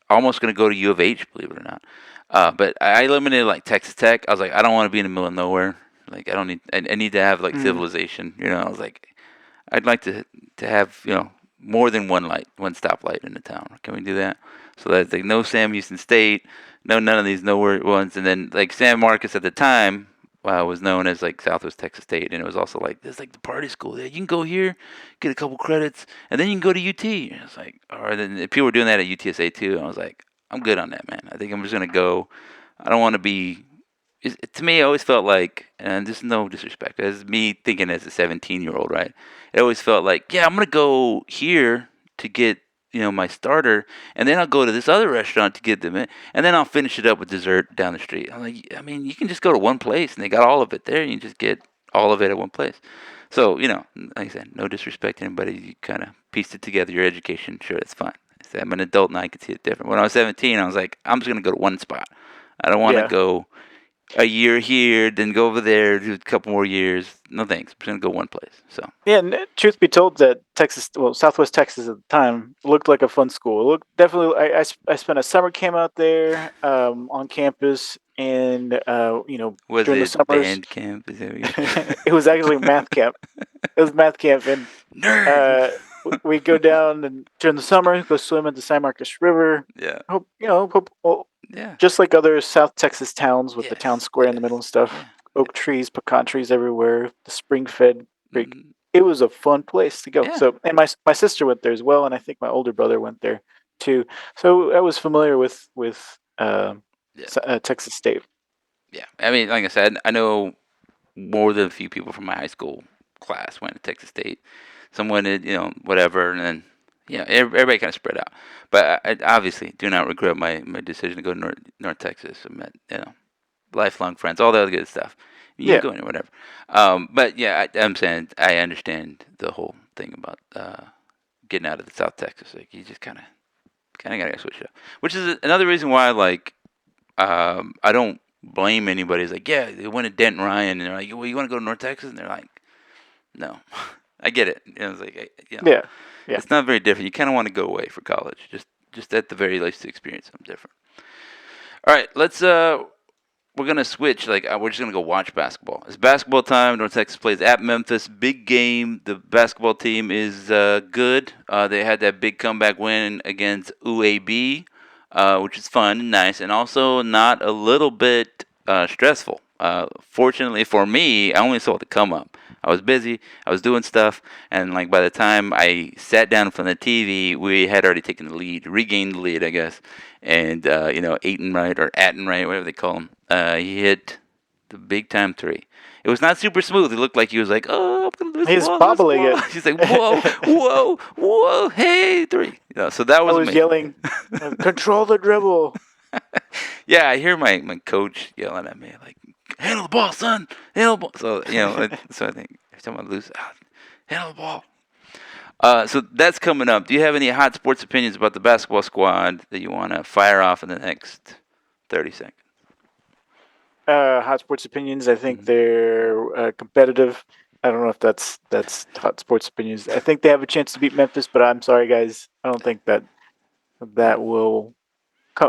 A: almost going to go to U of H, believe it or not. But I eliminated like Texas Tech. I was like, I don't want to be in the middle of nowhere. Like I don't need. I need to have like
B: mm,
A: civilization. I was like, I'd like to have more than one light, one stoplight in the town. Can we do that? So that's like no Sam Houston State, no none of these nowhere ones, and then like San Marcos at the time. Was known as like Southwest Texas State, and it was also like this, like the party school. Yeah, you can go here, get a couple credits, and then you can go to UT. And it's like, or then people were doing that at UTSA too. And I was like, I'm good on that, man. I think I'm just gonna go. I don't want to be. To me, it always felt like, and this is no disrespect, as me thinking as a 17-year-old, right? It always felt like, yeah, I'm gonna go here to get my starter, and then I'll go to this other restaurant to get them in, and then I'll finish it up with dessert down the street. I'm like, I mean, you can just go to one place and they got all of it there, and you just get all of it at one place. So like I said, no disrespect to anybody. You kind of pieced it together. Your education, sure, that's fine. I said, I'm an adult now. I can see it different. When I was 17, I was like, I'm just gonna go to one spot. I don't want to
B: yeah,
A: go a year here, then go over there, do a couple more years. No thanks. I'm just gonna go one place. So
B: yeah. And truth be told, that Texas, well, Southwest Texas at the time looked like a fun school. It looked definitely. I spent a summer camp out there on campus, and
A: was
B: during the
A: it
B: summers,
A: band camp? Is that what
B: it was actually math camp. It was math camp, and
A: Nerd.
B: uh, we go down and during the summer go swim at the San Marcos River.
A: Yeah.
B: Well,
A: Yeah.
B: just like other South Texas towns with the town
A: Yes.
B: square in the middle
A: Yes.
B: and stuff,
A: Yeah.
B: oak trees, pecan trees everywhere, the spring-fed creek.
A: Mm,
B: It was a fun place to go.
A: yeah.
B: So, and my sister went there as well, and I think my older brother went there too. So I was familiar with
A: Yeah.
B: Texas State.
A: Yeah. I mean, like I said, I know more than a few people from my high school class went to Texas State. Some went to, whatever, and then, everybody kind of spread out. But I obviously do not regret my decision to go to North Texas. I met, lifelong friends, all the other good stuff. You can
B: Yeah,
A: go in whatever. But yeah, I'm saying I understand the whole thing about getting out of the South Texas. Like you just kind of gotta switch it up. Which is another reason why like I don't blame anybody. It's like yeah, they went to Denton Ryan and they're like, well, you want to go to North Texas? And they're like, no. I get it. It's like
B: yeah, yeah.
A: it's not very different. You kind of want to go away for college, just at the very least to experience something different. All right, let's we're gonna switch. Like we're just gonna go watch basketball. It's basketball time. North Texas plays at Memphis. Big game. The basketball team is good. They had that big comeback win against UAB, which is fun and nice, and also not a little bit stressful. Fortunately for me, I only saw the come up. I was busy. I was doing stuff, and like by the time I sat down from the TV, we had already taken the lead, regained the lead, I guess. And Aiton Wright or Atten Wright, whatever they call him, he hit the big time three. It was not super smooth. It looked like he was like, "Oh, I'm gonna lose the
B: He's
A: ball, lose the
B: bobbling
A: ball." He's like, "Whoa,
B: it.
A: whoa, whoa, hey, three." So that
B: I
A: was
B: was
A: amazing.
B: yelling, "Control the dribble!"
A: Yeah, I hear my coach yelling at me like, "Handle the ball, son. Handle the ball." So so I think every time I lose, handle the ball. So that's coming up. Do you have any hot sports opinions about the basketball squad that you want to fire off in the next 30 seconds?
B: Hot sports opinions. I think
A: Mm-hmm.
B: they're competitive. I don't know if that's hot sports opinions. I think they have a chance to beat Memphis, but I'm sorry, guys. I don't think that will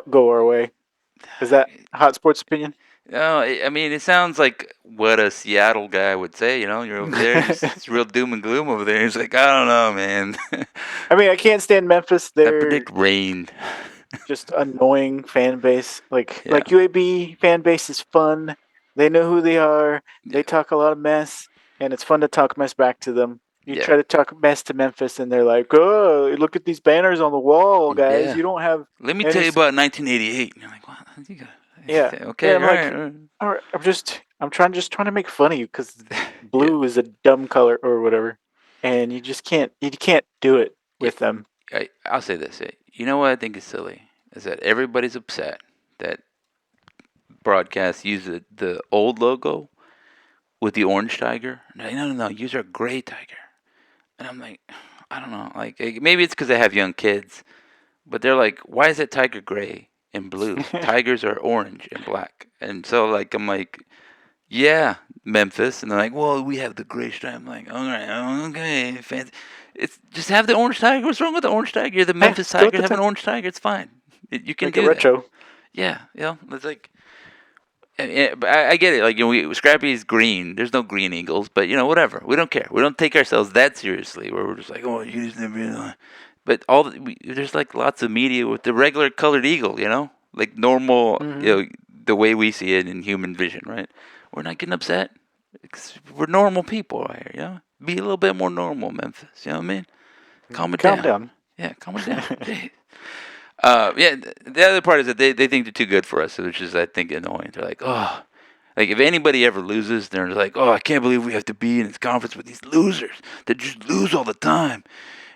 B: go our way. Is that hot sports opinion?
A: No, I mean, it sounds like what a Seattle guy would say. You're over there, it's real doom and gloom over there. He's like, I don't know, man.
B: I mean, I can't stand Memphis.
A: I
B: They're
A: predict rain.
B: just annoying fan base.
A: Yeah,
B: Like UAB fan base is fun. They know who they are. They
A: yeah,
B: talk a lot of mess, and it's fun to talk mess back to them. You
A: yeah,
B: try to talk mess to Memphis, and they're like, "Oh, look at these banners on the wall, guys.
A: yeah.
B: You don't have
A: Let me tell
B: any."
A: you about 1988. And you're like, what? You got,
B: Yeah, yeah.
A: okay,
B: I'm
A: all right.
B: like,
A: All right.
B: all right, just trying to make fun of you because
A: Yeah,
B: blue is a dumb color or whatever, and you can't do it
A: yeah.
B: with them.
A: I'll say this. You know what I think is silly is that everybody's upset that broadcasts use the old logo with the orange tiger. No, no, no, no. Use our gray tiger. And I'm like, I don't know. Like maybe it's because I have young kids, but they're like, why is it tiger gray and blue? Tigers are orange and black. And so like I'm like, yeah, Memphis. And they're like, well, we have the gray stripe. I'm like, all right, okay, fancy. It's just have the orange tiger. What's wrong with the orange tiger? You're the
B: Hey,
A: Memphis
B: go with
A: Tiger.
B: the
A: Have an
B: tech.
A: orange tiger. It's fine. You can
B: Make it
A: do that.
B: retro.
A: Yeah, it's like but I get it. Like Scrappy's green. There's no green eagles, but whatever. We don't care. We don't take ourselves that seriously. Where we're just like, oh, you just never. But there's like lots of media with the regular colored eagle. Like normal.
B: Hmm.
A: The way we see it in human vision, right? We're not getting upset. We're normal people right here. Be a little bit more normal, Memphis. You know what I mean? Calm it
B: Calm
A: down.
B: down.
A: Yeah, calm it down. Jeez. Yeah, the other part is that they think they're too good for us, which is I think annoying. They're like, oh, like if anybody ever loses, they're like, oh, I can't believe we have to be in this conference with these losers that just lose all the time.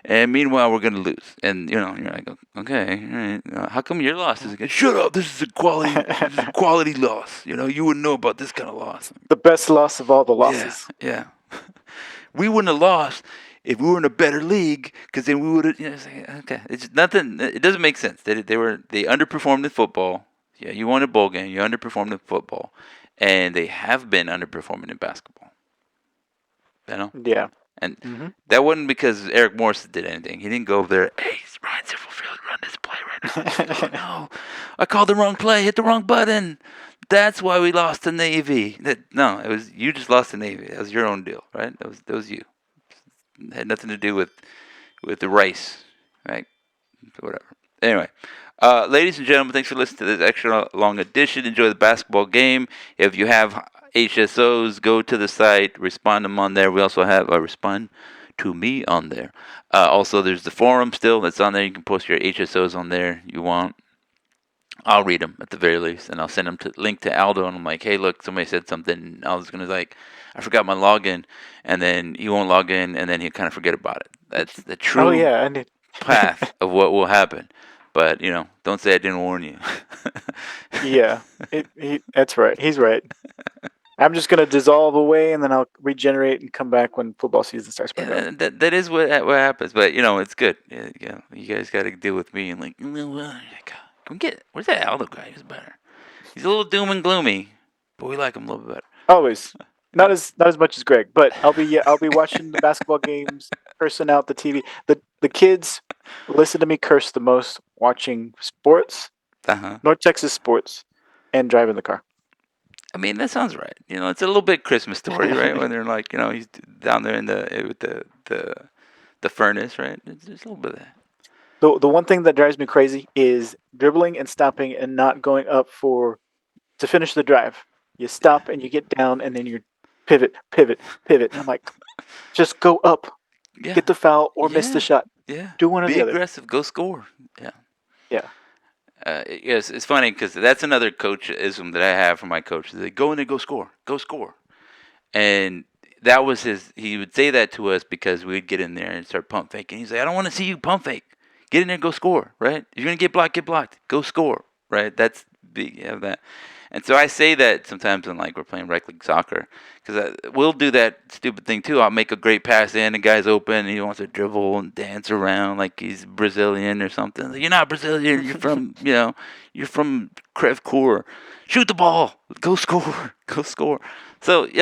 A: And meanwhile, we're gonna lose, and you're like, okay, all right. How come your loss is again? Shut up! This is a quality loss. You wouldn't know about this kind of loss.
B: The best loss of all the
A: Yeah,
B: losses.
A: yeah. We wouldn't have lost if we were in a better league, because then we would have. It's like, okay, it's nothing. It doesn't make sense. They underperformed in football. Yeah, you won a bowl game. You underperformed in football, and they have been underperforming in basketball. You know,
B: Yeah.
A: and
B: Hmm.
A: that wasn't because Eric Morris did anything. He didn't go over there. Hey, Ryan Silverfield, run this play right now. It's like, oh no, I called the wrong play. Hit the wrong button. That's why we lost to Navy. No, it was you just lost to Navy. That was your own deal, right? That was you. It had nothing to do with the rice, right? Whatever. Anyway, ladies and gentlemen, thanks for listening to this extra long edition. Enjoy the basketball game. If you have HSOs, go to the site, respond them on there. We also have respond to me on there. Also, there's the forum still that's on there. You can post your HSOs on there you want. I'll read them at the very least, and I'll send them to link to Aldo, and I'm like, hey, look, somebody said something. Aldo's gonna like, I forgot my login, and then he won't log in, and then he'll kind of forget about it. That's the
B: Oh
A: true
B: yeah, I need.
A: path of what will happen. But don't say I didn't warn you.
B: Yeah, that's right. He's right. I'm just gonna dissolve away, and then I'll regenerate and come back when football season starts back up.
A: And that is what happens. But it's good. Yeah, you guys got to deal with me and like, can we get where's that Aldo guy? He's better. He's a little doom and gloomy, but we like him a little bit better.
B: Always, not as much as Greg, but I'll be watching the basketball games, cursing out the TV. The kids listen to me curse the most watching sports,
A: Uh huh.
B: North Texas sports, and driving the car.
A: I mean, that sounds right. It's a little bit Christmas story, right? When they're like, he's down there in the with the furnace, right? There's a little bit of that.
B: The one thing that drives me crazy is dribbling and stopping and not going up for to finish the drive. You stop and you get down and then you pivot, pivot, pivot. And I'm like, just go up,
A: Yeah,
B: get the foul or miss the
A: yeah,
B: shot.
A: yeah.
B: Do one or
A: Be
B: the other.
A: aggressive. Go score. Yeah.
B: Yeah.
A: Yes, it's funny because that's another coachism that I have from my coach. They go in and go score, and that was his. He would say that to us because we'd get in there and start pump faking. He's like, I don't want to see you pump fake. Get in there, and go score. Right? If you're gonna get blocked, get blocked. Go score. Right? That's big. You have that. And so I say that sometimes when like we're playing rec league soccer because we'll do that stupid thing too. I'll make a great pass in, the guy's open, and he wants to dribble and dance around like he's Brazilian or something. Like, you're not Brazilian. You're from you're from Crevcoeur. Shoot the ball. Go score. Go score. So it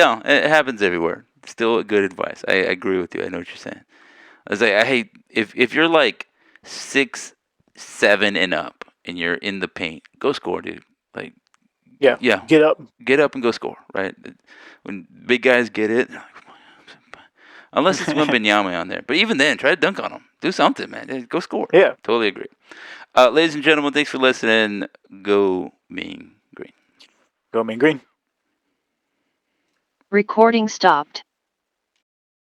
A: happens everywhere. still good advice. I agree with you. I know what you're saying. I was like, I hate if you're like 6, 7 and up, and you're in the paint, go score, dude. Like,
B: Yeah,
A: yeah,
B: get up.
A: get up and go score. Right? When big guys get it, unless it's Wembenyama on there, but even then, try to dunk on him. Do something, man. Go score.
B: Yeah.
A: Totally agree. Ladies and gentlemen, thanks for listening. Go Mean Green.
B: Go Mean Green.
C: Recording stopped.